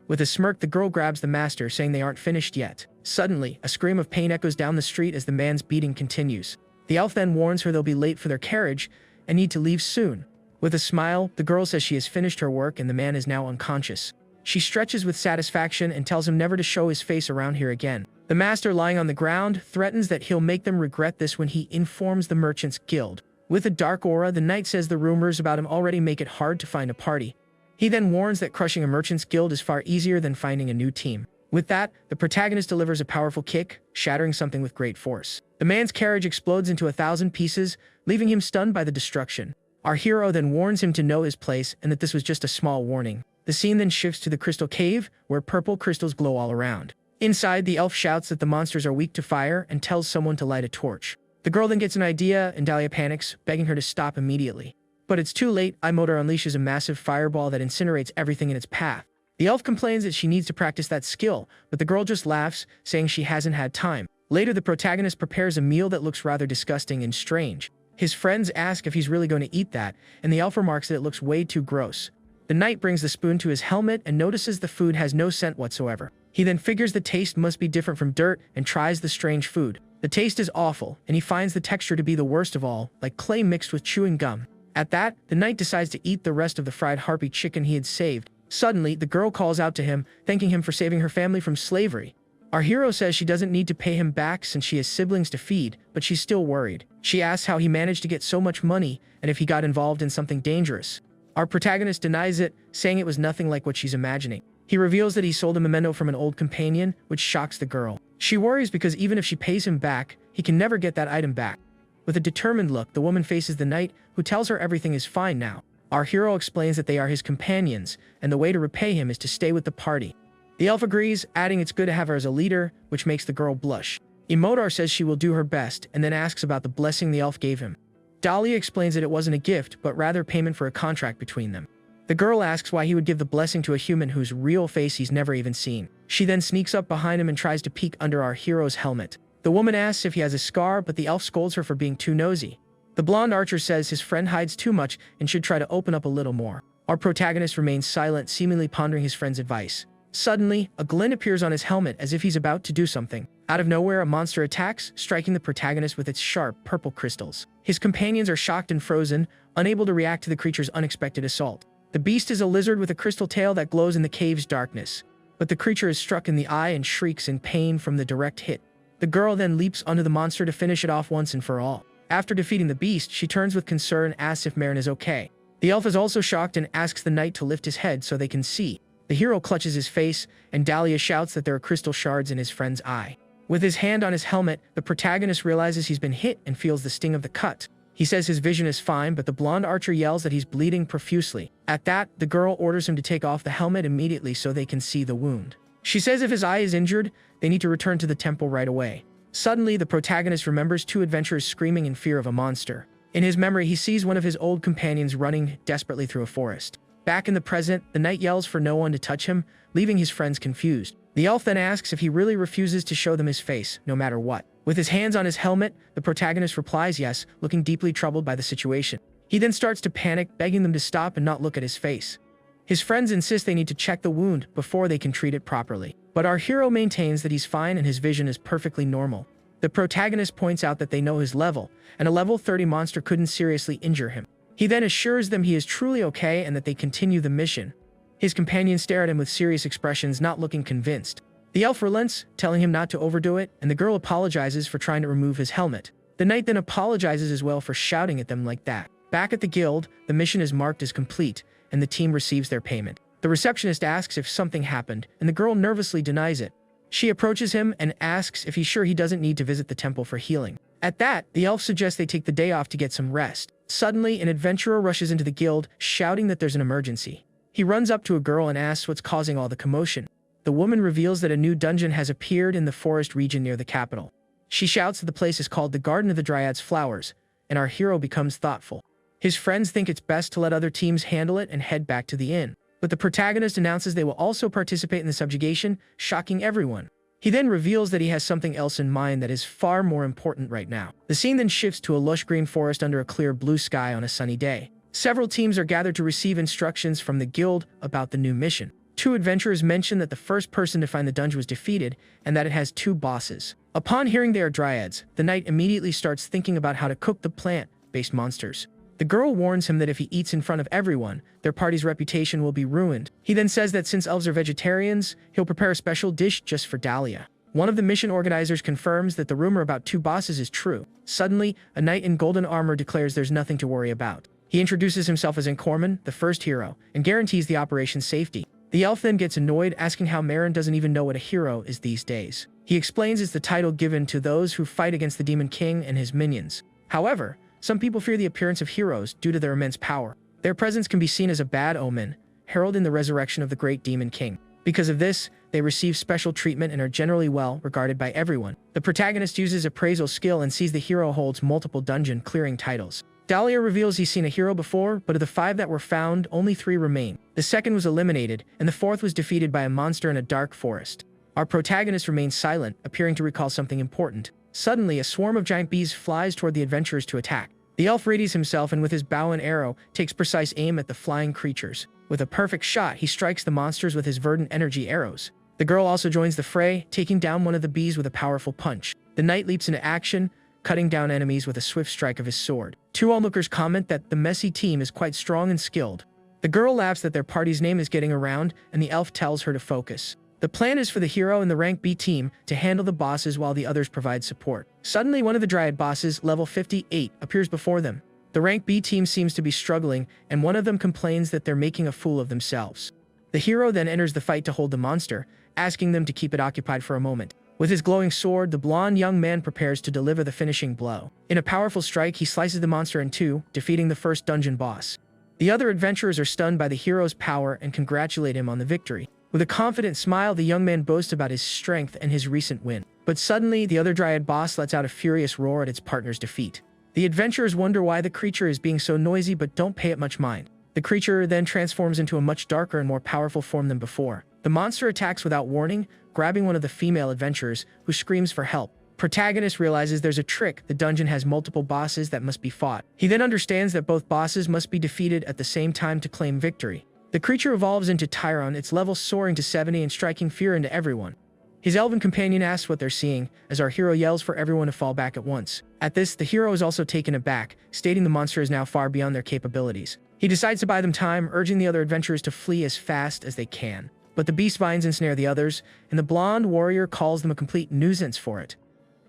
With a smirk, the girl grabs the master, saying they aren't finished yet. Suddenly, a scream of pain echoes down the street as the man's beating continues. The elf then warns her they'll be late for their carriage and need to leave soon. With a smile, the girl says she has finished her work and the man is now unconscious. She stretches with satisfaction and tells him never to show his face around here again. The master, lying on the ground, threatens that he'll make them regret this when he informs the Merchants Guild. With a dark aura, the knight says the rumors about him already make it hard to find a party. He then warns that crushing a Merchants Guild is far easier than finding a new team. With that, the protagonist delivers a powerful kick, shattering something with great force. The man's carriage explodes into 1,000 pieces, leaving him stunned by the destruction. Our hero then warns him to know his place and that this was just a small warning. The scene then shifts to the crystal cave, where purple crystals glow all around. Inside, the elf shouts that the monsters are weak to fire and tells someone to light a torch. The girl then gets an idea and Dahlia panics, begging her to stop immediately. But it's too late. Imotor unleashes a massive fireball that incinerates everything in its path. The elf complains that she needs to practice that skill, but the girl just laughs, saying she hasn't had time. Later, the protagonist prepares a meal that looks rather disgusting and strange. His friends ask if he's really going to eat that, and the elf remarks that it looks way too gross. The knight brings the spoon to his helmet and notices the food has no scent whatsoever. He then figures the taste must be different from dirt and tries the strange food. The taste is awful, and he finds the texture to be the worst of all, like clay mixed with chewing gum. At that, the knight decides to eat the rest of the fried harpy chicken he had saved. Suddenly, the girl calls out to him, thanking him for saving her family from slavery. Our hero says she doesn't need to pay him back since she has siblings to feed, but she's still worried. She asks how he managed to get so much money and if he got involved in something dangerous. Our protagonist denies it, saying it was nothing like what she's imagining. He reveals that he sold a memento from an old companion, which shocks the girl. She worries because even if she pays him back, he can never get that item back. With a determined look, the woman faces the knight, who tells her everything is fine now. Our hero explains that they are his companions, and the way to repay him is to stay with the party. The elf agrees, adding it's good to have her as a leader, which makes the girl blush. Imotor says she will do her best, and then asks about the blessing the elf gave him. Dahlia explains that it wasn't a gift, but rather payment for a contract between them. The girl asks why he would give the blessing to a human whose real face he's never even seen. She then sneaks up behind him and tries to peek under our hero's helmet. The woman asks if he has a scar, but the elf scolds her for being too nosy. The blonde archer says his friend hides too much and should try to open up a little more. Our protagonist remains silent, seemingly pondering his friend's advice. Suddenly, a glint appears on his helmet as if he's about to do something. Out of nowhere, a monster attacks, striking the protagonist with its sharp, purple crystals. His companions are shocked and frozen, unable to react to the creature's unexpected assault. The beast is a lizard with a crystal tail that glows in the cave's darkness. But the creature is struck in the eye and shrieks in pain from the direct hit. The girl then leaps onto the monster to finish it off once and for all. After defeating the beast, she turns with concern and asks if Marin is okay. The elf is also shocked and asks the knight to lift his head so they can see. The hero clutches his face, and Dahlia shouts that there are crystal shards in his friend's eye. With his hand on his helmet, the protagonist realizes he's been hit and feels the sting of the cut. He says his vision is fine, but the blonde archer yells that he's bleeding profusely. At that, the girl orders him to take off the helmet immediately so they can see the wound. She says if his eye is injured, they need to return to the temple right away. Suddenly, the protagonist remembers two adventurers screaming in fear of a monster. In his memory, he sees one of his old companions running desperately through a forest. Back in the present, the knight yells for no one to touch him, leaving his friends confused. The elf then asks if he really refuses to show them his face, no matter what. With his hands on his helmet, the protagonist replies yes, looking deeply troubled by the situation. He then starts to panic, begging them to stop and not look at his face. His friends insist they need to check the wound before they can treat it properly. But our hero maintains that he's fine and his vision is perfectly normal. The protagonist points out that they know his level, and a level 30 monster couldn't seriously injure him. He then assures them he is truly okay and that they continue the mission. His companions stare at him with serious expressions, not looking convinced. The elf relents, telling him not to overdo it, and the girl apologizes for trying to remove his helmet. The knight then apologizes as well for shouting at them like that. Back at the guild, the mission is marked as complete, and the team receives their payment. The receptionist asks if something happened, and the girl nervously denies it. She approaches him and asks if he's sure he doesn't need to visit the temple for healing. At that, the elf suggests they take the day off to get some rest. Suddenly, an adventurer rushes into the guild, shouting that there's an emergency. He runs up to a girl and asks what's causing all the commotion. the woman reveals that a new dungeon has appeared in the forest region near the capital. She shouts that the place is called the Garden of the Dryad's Flowers, and our hero becomes thoughtful. His friends think it's best to let other teams handle it and head back to the inn. But the protagonist announces they will also participate in the subjugation, shocking everyone. He then reveals that he has something else in mind that is far more important right now. The scene then shifts to a lush green forest under a clear blue sky on a sunny day. Several teams are gathered to receive instructions from the guild about the new mission. Two adventurers mention that the first person to find the dungeon was defeated and that it has two bosses. Upon hearing they are dryads, the knight immediately starts thinking about how to cook the plant-based monsters. The girl warns him that if he eats in front of everyone, their party's reputation will be ruined. He then says that since elves are vegetarians, he'll prepare a special dish just for Dahlia. One of the mission organizers confirms that the rumor about two bosses is true. Suddenly, a knight in golden armor declares there's nothing to worry about. He introduces himself as Enrollment, the first hero, and guarantees the operation's safety. The elf then gets annoyed, asking how Marin doesn't even know what a hero is these days. He explains it's the title given to those who fight against the Demon King and his minions. However, some people fear the appearance of heroes due to their immense power. Their presence can be seen as a bad omen, heralding the resurrection of the great Demon King. Because of this, they receive special treatment and are generally well regarded by everyone. The protagonist uses appraisal skill and sees the hero holds multiple dungeon clearing titles. Dahlia reveals he's seen a hero before, but of the 5 that were found, only 3 remain. The second was eliminated, and the 4th was defeated by a monster in a dark forest. Our protagonist remains silent, appearing to recall something important. Suddenly, a swarm of giant bees flies toward the adventurers to attack. The elf readies himself and with his bow and arrow, takes precise aim at the flying creatures. With a perfect shot, he strikes the monsters with his verdant energy arrows. The girl also joins the fray, taking down one of the bees with a powerful punch. The knight leaps into action, cutting down enemies with a swift strike of his sword. 2 onlookers comment that the messy team is quite strong and skilled. The girl laughs that their party's name is getting around, and the elf tells her to focus. The plan is for the hero and the rank B team to handle the bosses while the others provide support. Suddenly, one of the Dryad bosses, level 58, appears before them. The rank B team seems to be struggling, and one of them complains that they're making a fool of themselves. The hero then enters the fight to hold the monster, asking them to keep it occupied for a moment. With his glowing sword, the blonde young man prepares to deliver the finishing blow. In a powerful strike, he slices the monster in 2, defeating the first dungeon boss. The other adventurers are stunned by the hero's power and congratulate him on the victory. With a confident smile, the young man boasts about his strength and his recent win. But suddenly, the other Dryad boss lets out a furious roar at its partner's defeat. The adventurers wonder why the creature is being so noisy but don't pay it much mind. The creature then transforms into a much darker and more powerful form than before. The monster attacks without warning, grabbing one of the female adventurers, who screams for help. Protagonist realizes there's a trick. The dungeon has multiple bosses that must be fought. He then understands that both bosses must be defeated at the same time to claim victory. The creature evolves into Tyron, its level soaring to 70 and striking fear into everyone. His elven companion asks what they're seeing, as our hero yells for everyone to fall back at once. At this, the hero is also taken aback, stating the monster is now far beyond their capabilities. He decides to buy them time, urging the other adventurers to flee as fast as they can. But the beast vines ensnare the others, and the blonde warrior calls them a complete nuisance for it.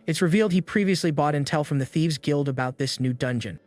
It's revealed he previously bought intel from the Thieves Guild about this new dungeon.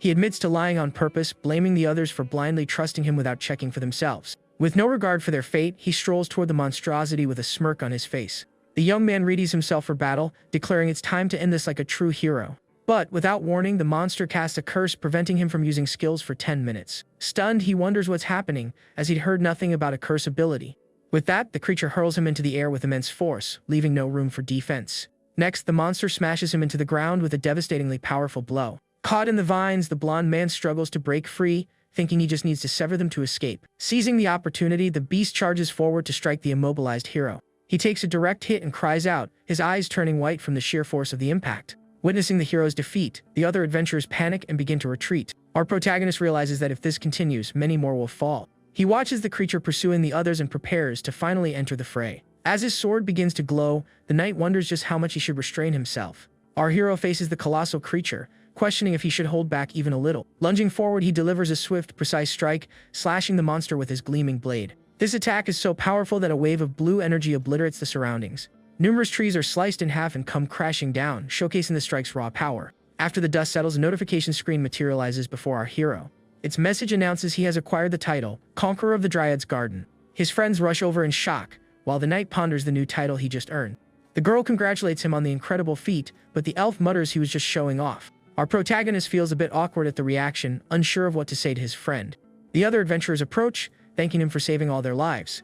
He admits to lying on purpose, blaming the others for blindly trusting him without checking for themselves. With no regard for their fate, he strolls toward the monstrosity with a smirk on his face. The young man readies himself for battle, declaring it's time to end this like a true hero. But, without warning, the monster casts a curse, preventing him from using skills for 10 minutes. Stunned, he wonders what's happening, as he'd heard nothing about a curse ability. With that, the creature hurls him into the air with immense force, leaving no room for defense. Next, the monster smashes him into the ground with a devastatingly powerful blow. Caught in the vines, the blonde man struggles to break free, thinking he just needs to sever them to escape. Seizing the opportunity, the beast charges forward to strike the immobilized hero. He takes a direct hit and cries out, his eyes turning white from the sheer force of the impact. Witnessing the hero's defeat, the other adventurers panic and begin to retreat. Our protagonist realizes that if this continues, many more will fall. He watches the creature pursuing the others and prepares to finally enter the fray. As his sword begins to glow, the knight wonders just how much he should restrain himself. Our hero faces the colossal creature, questioning if he should hold back even a little. Lunging forward, he delivers a swift, precise strike, slashing the monster with his gleaming blade. This attack is so powerful that a wave of blue energy obliterates the surroundings. Numerous trees are sliced in half and come crashing down, showcasing the strike's raw power. After the dust settles, a notification screen materializes before our hero. Its message announces he has acquired the title, Conqueror of the Dryad's Garden. His friends rush over in shock, while the knight ponders the new title he just earned. The girl congratulates him on the incredible feat, but the elf mutters he was just showing off. Our protagonist feels a bit awkward at the reaction, unsure of what to say to his friend. The other adventurers approach, thanking him for saving all their lives.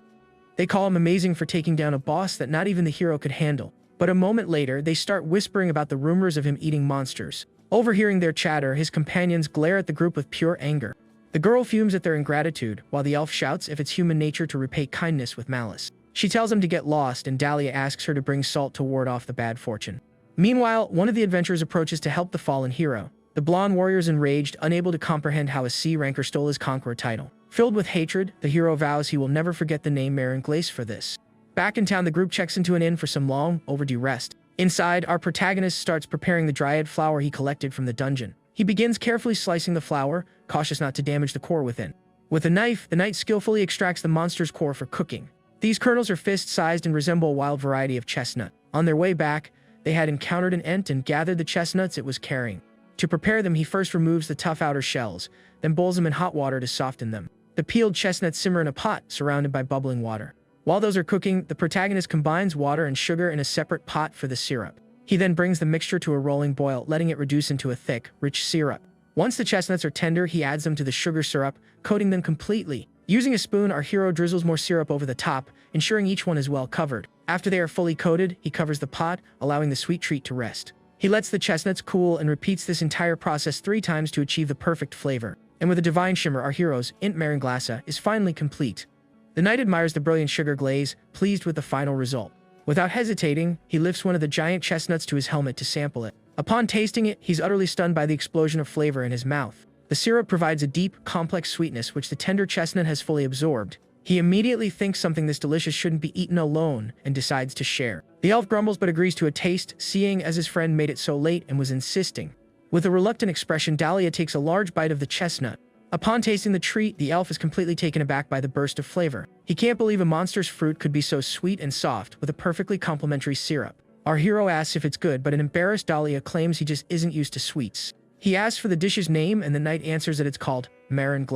They call him amazing for taking down a boss that not even the hero could handle. But a moment later, they start whispering about the rumors of him eating monsters. Overhearing their chatter, his companions glare at the group with pure anger. The girl fumes at their ingratitude, while the elf shouts if it's human nature to repay kindness with malice. She tells him to get lost, and Dahlia asks her to bring salt to ward off the bad fortune. Meanwhile, one of the adventurers approaches to help the fallen hero. The blonde warrior is enraged, unable to comprehend how a C-ranker stole his conqueror title. Filled with hatred, the hero vows he will never forget the name Marin for this. Back in town, the group checks into an inn for some long, overdue rest. Inside, our protagonist starts preparing the dryad flower he collected from the dungeon. He begins carefully slicing the flower, cautious not to damage the core within. With a knife, the knight skillfully extracts the monster's core for cooking. These kernels are fist-sized and resemble a wild variety of chestnut. On their way back, they had encountered an ent and gathered the chestnuts it was carrying. To prepare them, he first removes the tough outer shells, then boils them in hot water to soften them. The peeled chestnuts simmer in a pot, surrounded by bubbling water. While those are cooking, the protagonist combines water and sugar in a separate pot for the syrup. He then brings the mixture to a rolling boil, letting it reduce into a thick, rich syrup. Once the chestnuts are tender, he adds them to the sugar syrup, coating them completely. Using a spoon, our hero drizzles more syrup over the top, ensuring each one is well covered. After they are fully coated, he covers the pot, allowing the sweet treat to rest. He lets the chestnuts cool and repeats this entire process 3 times to achieve the perfect flavor. And with a divine shimmer, our hero's Int Marin is finally complete. The knight admires the brilliant sugar glaze, pleased with the final result. Without hesitating, he lifts one of the giant chestnuts to his helmet to sample it. Upon tasting it, he's utterly stunned by the explosion of flavor in his mouth. The syrup provides a deep, complex sweetness which the tender chestnut has fully absorbed. He immediately thinks something this delicious shouldn't be eaten alone and decides to share. The elf grumbles but agrees to a taste, seeing as his friend made it so late and was insisting. With a reluctant expression, Dahlia takes a large bite of the chestnut. Upon tasting the treat, the elf is completely taken aback by the burst of flavor. He can't believe a monster's fruit could be so sweet and soft with a perfectly complementary syrup. Our hero asks if it's good, but an embarrassed Dahlia claims he just isn't used to sweets. He asks for the dish's name, and the knight answers that it's called Marin.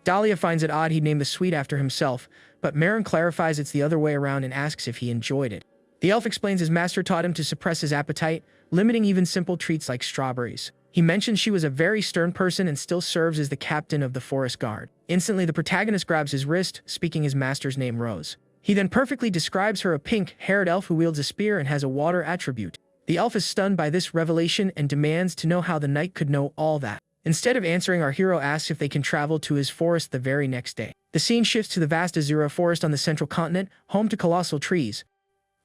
Dahlia finds it odd he'd named the sweet after himself, but Marin clarifies it's the other way around and asks if he enjoyed it. The elf explains his master taught him to suppress his appetite, limiting even simple treats like strawberries. He mentions she was a very stern person and still serves as the captain of the forest guard. Instantly, the protagonist grabs his wrist, speaking his master's name, Rose. He then perfectly describes her a pink-haired elf who wields a spear and has a water attribute. The elf is stunned by this revelation and demands to know how the knight could know all that. Instead of answering, our hero asks if they can travel to his forest the very next day. The scene shifts to the vast Azura forest on the central continent, home to colossal trees.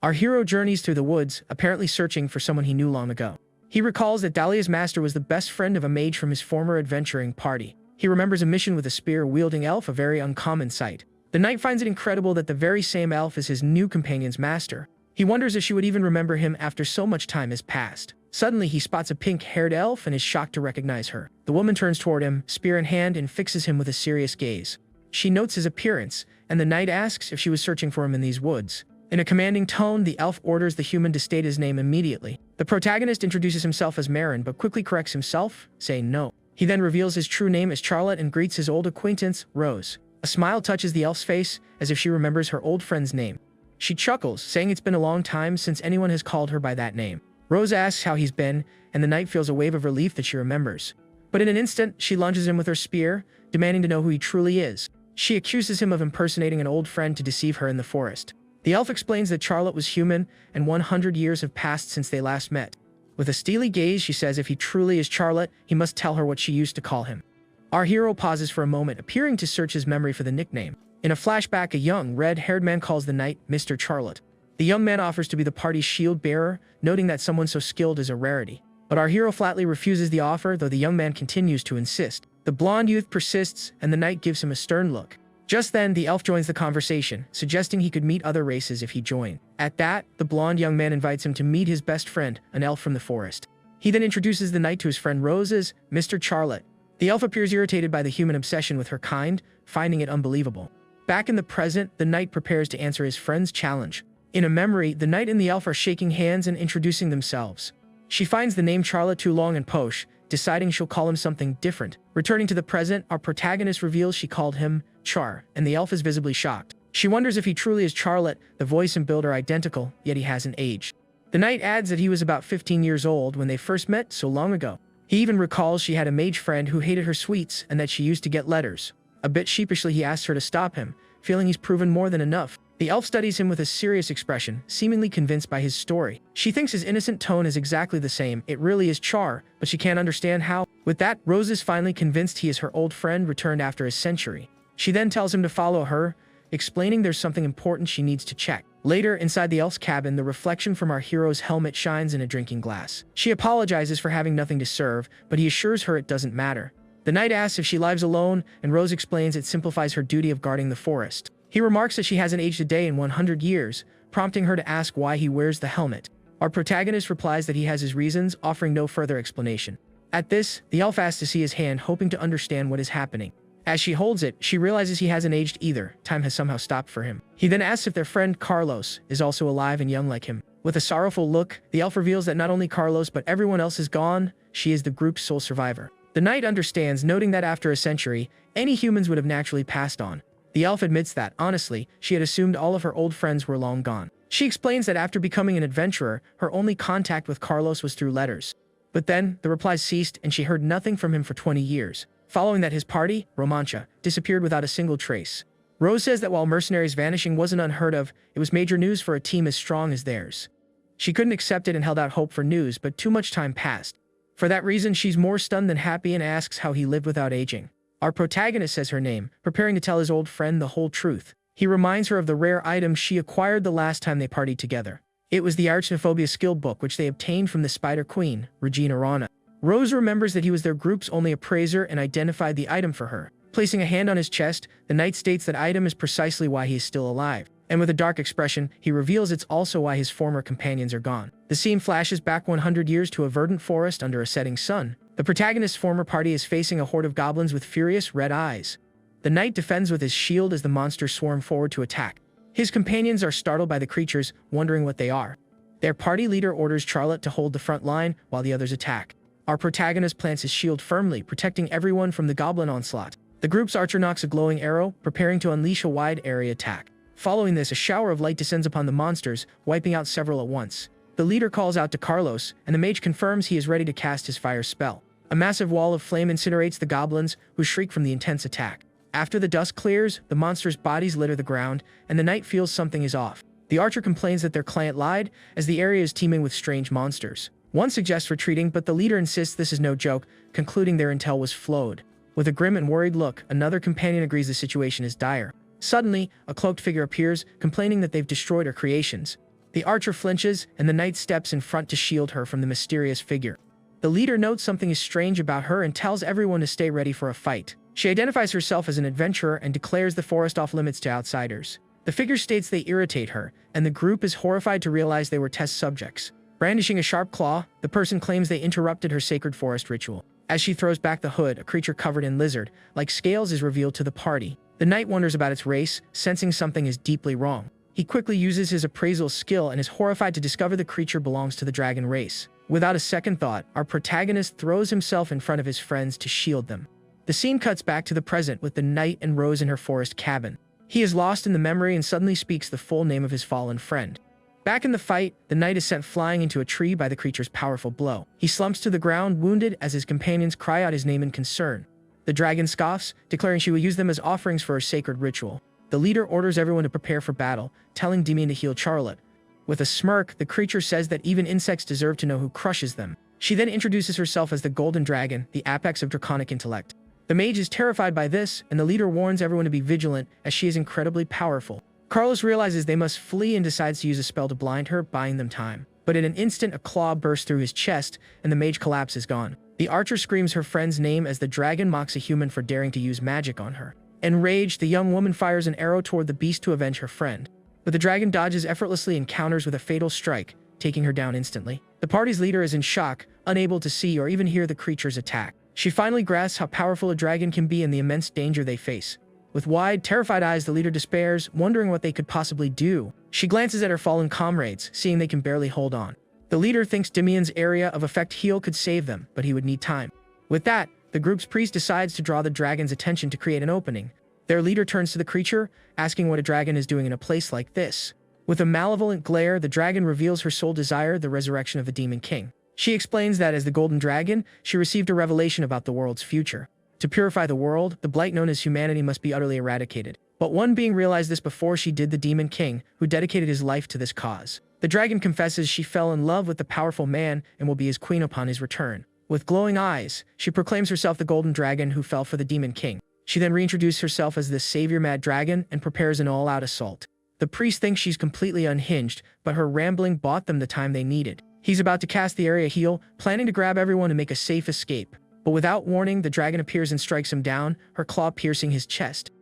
Our hero journeys through the woods, apparently searching for someone he knew long ago. He recalls that Dahlia's master was the best friend of a mage from his former adventuring party. He remembers a mission with a spear-wielding elf, a very uncommon sight. The knight finds it incredible that the very same elf is his new companion's master. He wonders if she would even remember him after so much time has passed. Suddenly, he spots a pink-haired elf and is shocked to recognize her. The woman turns toward him, spear in hand, and fixes him with a serious gaze. She notes his appearance, and the knight asks if she was searching for him in these woods. In a commanding tone, the elf orders the human to state his name immediately. The protagonist introduces himself as Marin, but quickly corrects himself, saying no. He then reveals his true name as Charlotte and greets his old acquaintance, Rose. A smile touches the elf's face, as if she remembers her old friend's name. She chuckles, saying it's been a long time since anyone has called her by that name. Rose asks how he's been, and the knight feels a wave of relief that she remembers. But in an instant, she lunges him with her spear, demanding to know who he truly is. She accuses him of impersonating an old friend to deceive her in the forest. The elf explains that Charlotte was human, and 100 years have passed since they last met. With a steely gaze, she says if he truly is Charlotte, he must tell her what she used to call him. Our hero pauses for a moment, appearing to search his memory for the nickname. In a flashback, a young, red-haired man calls the knight Mr. Charlotte. The young man offers to be the party's shield bearer, noting that someone so skilled is a rarity. But our hero flatly refuses the offer, though the young man continues to insist. The blonde youth persists, and the knight gives him a stern look. Just then, the elf joins the conversation, suggesting he could meet other races if he joined. At that, the blonde young man invites him to meet his best friend, an elf from the forest. He then introduces the knight to his friend Rose as Mr. Charlotte. The elf appears irritated by the human obsession with her kind, finding it unbelievable. Back in the present, the knight prepares to answer his friend's challenge. In a memory, the knight and the elf are shaking hands and introducing themselves. She finds the name Charlotte too long and posh, deciding she'll call him something different. Returning to the present, our protagonist reveals she called him Char, and the elf is visibly shocked. She wonders if he truly is Charlotte. The voice and build are identical, yet he hasn't aged. The knight adds that he was about 15 years old when they first met so long ago. He even recalls she had a mage friend who hated her sweets and that she used to get letters. A bit sheepishly, he asks her to stop him, feeling he's proven more than enough. The elf studies him with a serious expression, seemingly convinced by his story. She thinks his innocent tone is exactly the same. It really is Char, but she can't understand how. With that, Rose is finally convinced he is her old friend returned after a century. She then tells him to follow her, explaining there's something important she needs to check. Later, inside the elf's cabin, the reflection from our hero's helmet shines in a drinking glass. She apologizes for having nothing to serve, but he assures her it doesn't matter. The knight asks if she lives alone, and Rose explains it simplifies her duty of guarding the forest. He remarks that she hasn't aged a day in 100 years, prompting her to ask why he wears the helmet. Our protagonist replies that he has his reasons, offering no further explanation. At this, the elf asks to see his hand, hoping to understand what is happening. As she holds it, she realizes he hasn't aged either. Time has somehow stopped for him. He then asks if their friend Carlos is also alive and young like him. With a sorrowful look, the elf reveals that not only Carlos but everyone else is gone. She is the group's sole survivor. The knight understands, noting that after a century, any humans would have naturally passed on. The elf admits that, honestly, she had assumed all of her old friends were long gone. She explains that after becoming an adventurer, her only contact with Carlos was through letters. But then, the replies ceased and she heard nothing from him for 20 years. Following that, his party, Romancha, disappeared without a single trace. Rose says that while mercenaries vanishing wasn't unheard of, it was major news for a team as strong as theirs. She couldn't accept it and held out hope for news, but too much time passed. For that reason, she's more stunned than happy and asks how he lived without aging. Our protagonist says her name, preparing to tell his old friend the whole truth. He reminds her of the rare item she acquired the last time they partied together. It was the Arachnophobia skill book which they obtained from the Spider Queen, Regina Rana. Rose remembers that he was their group's only appraiser and identified the item for her. Placing a hand on his chest, the knight states that item is precisely why he is still alive. And with a dark expression, he reveals it's also why his former companions are gone. The scene flashes back 100 years to a verdant forest under a setting sun. The protagonist's former party is facing a horde of goblins with furious red eyes. The knight defends with his shield as the monsters swarm forward to attack. His companions are startled by the creatures, wondering what they are. Their party leader orders Charlotte to hold the front line while the others attack. Our protagonist plants his shield firmly, protecting everyone from the goblin onslaught. The group's archer knocks a glowing arrow, preparing to unleash a wide-area attack. Following this, a shower of light descends upon the monsters, wiping out several at once. The leader calls out to Carlos, and the mage confirms he is ready to cast his fire spell. A massive wall of flame incinerates the goblins, who shriek from the intense attack. After the dust clears, the monsters' bodies litter the ground, and the knight feels something is off. The archer complains that their client lied, as the area is teeming with strange monsters. One suggests retreating, but the leader insists this is no joke, concluding their intel was flowed. With a grim and worried look, another companion agrees the situation is dire. Suddenly, a cloaked figure appears, complaining that they've destroyed her creations. The archer flinches, and the knight steps in front to shield her from the mysterious figure. The leader notes something is strange about her and tells everyone to stay ready for a fight. She identifies herself as an adventurer and declares the forest off-limits to outsiders. The figure states they irritate her, and the group is horrified to realize they were test subjects. Brandishing a sharp claw, the person claims they interrupted her sacred forest ritual. As she throws back the hood, a creature covered in lizard-like scales is revealed to the party. The knight wonders about its race, sensing something is deeply wrong. He quickly uses his appraisal skill and is horrified to discover the creature belongs to the dragon race. Without a second thought, our protagonist throws himself in front of his friends to shield them. The scene cuts back to the present with the knight and Rose in her forest cabin. He is lost in the memory and suddenly speaks the full name of his fallen friend. Back in the fight, the knight is sent flying into a tree by the creature's powerful blow. He slumps to the ground, wounded, as his companions cry out his name in concern. The dragon scoffs, declaring she will use them as offerings for her sacred ritual. The leader orders everyone to prepare for battle, telling Demian to heal Charlotte. With a smirk, the creature says that even insects deserve to know who crushes them. She then introduces herself as the Golden Dragon, the apex of draconic intellect. The mage is terrified by this, and the leader warns everyone to be vigilant, as she is incredibly powerful. Carlos realizes they must flee and decides to use a spell to blind her, buying them time. But in an instant, a claw bursts through his chest, and the mage collapses gone. The archer screams her friend's name as the dragon mocks a human for daring to use magic on her. Enraged, the young woman fires an arrow toward the beast to avenge her friend. But the dragon dodges effortlessly and counters with a fatal strike, taking her down instantly. The party's leader is in shock, unable to see or even hear the creature's attack. She finally grasps how powerful a dragon can be and the immense danger they face. With wide, terrified eyes, the leader despairs, wondering what they could possibly do. She glances at her fallen comrades, seeing they can barely hold on. The leader thinks Demian's area of effect heal could save them, but he would need time. With that, the group's priest decides to draw the dragon's attention to create an opening. Their leader turns to the creature, asking what a dragon is doing in a place like this. With a malevolent glare, the dragon reveals her sole desire, the resurrection of the Demon King. She explains that as the Golden Dragon, she received a revelation about the world's future. To purify the world, the blight known as humanity must be utterly eradicated. But one being realized this before she did, the Demon King, who dedicated his life to this cause. The dragon confesses she fell in love with the powerful man and will be his queen upon his return. With glowing eyes, she proclaims herself the golden dragon who fell for the Demon King. She then reintroduces herself as this savior mad dragon and prepares an all-out assault. The priest thinks she's completely unhinged, but her rambling bought them the time they needed. He's about to cast the area heal, planning to grab everyone and make a safe escape. But without warning, the dragon appears and strikes him down, her claw piercing his chest.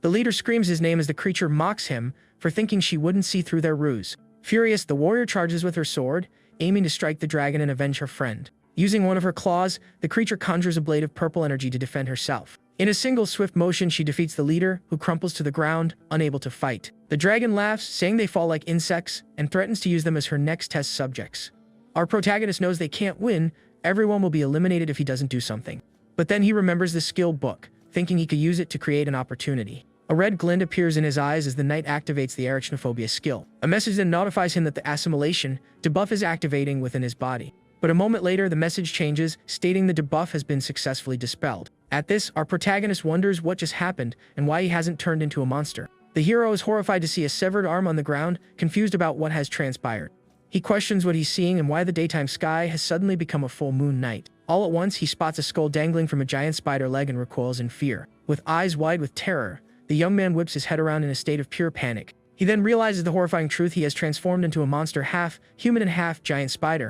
The leader screams his name as the creature mocks him for thinking she wouldn't see through their ruse. Furious, the warrior charges with her sword, aiming to strike the dragon and avenge her friend. Using one of her claws, the creature conjures a blade of purple energy to defend herself. In a single swift motion, she defeats the leader, who crumples to the ground, unable to fight. The dragon laughs, saying they fall like insects, and threatens to use them as her next test subjects. Our protagonist knows they can't win, everyone will be eliminated if he doesn't do something. But then he remembers the skill book, thinking he could use it to create an opportunity. A red glint appears in his eyes as the knight activates the arachnophobia skill. A message then notifies him that the assimilation debuff is activating within his body. But a moment later, the message changes, stating the debuff has been successfully dispelled. At this, our protagonist wonders what just happened and why he hasn't turned into a monster. The hero is horrified to see a severed arm on the ground, confused about what has transpired. He questions what he's seeing and why the daytime sky has suddenly become a full moon night. All at once, he spots a skull dangling from a giant spider leg and recoils in fear. With eyes wide with terror, the young man whips his head around in a state of pure panic. He then realizes the horrifying truth: he has transformed into a monster, half human and half giant spider.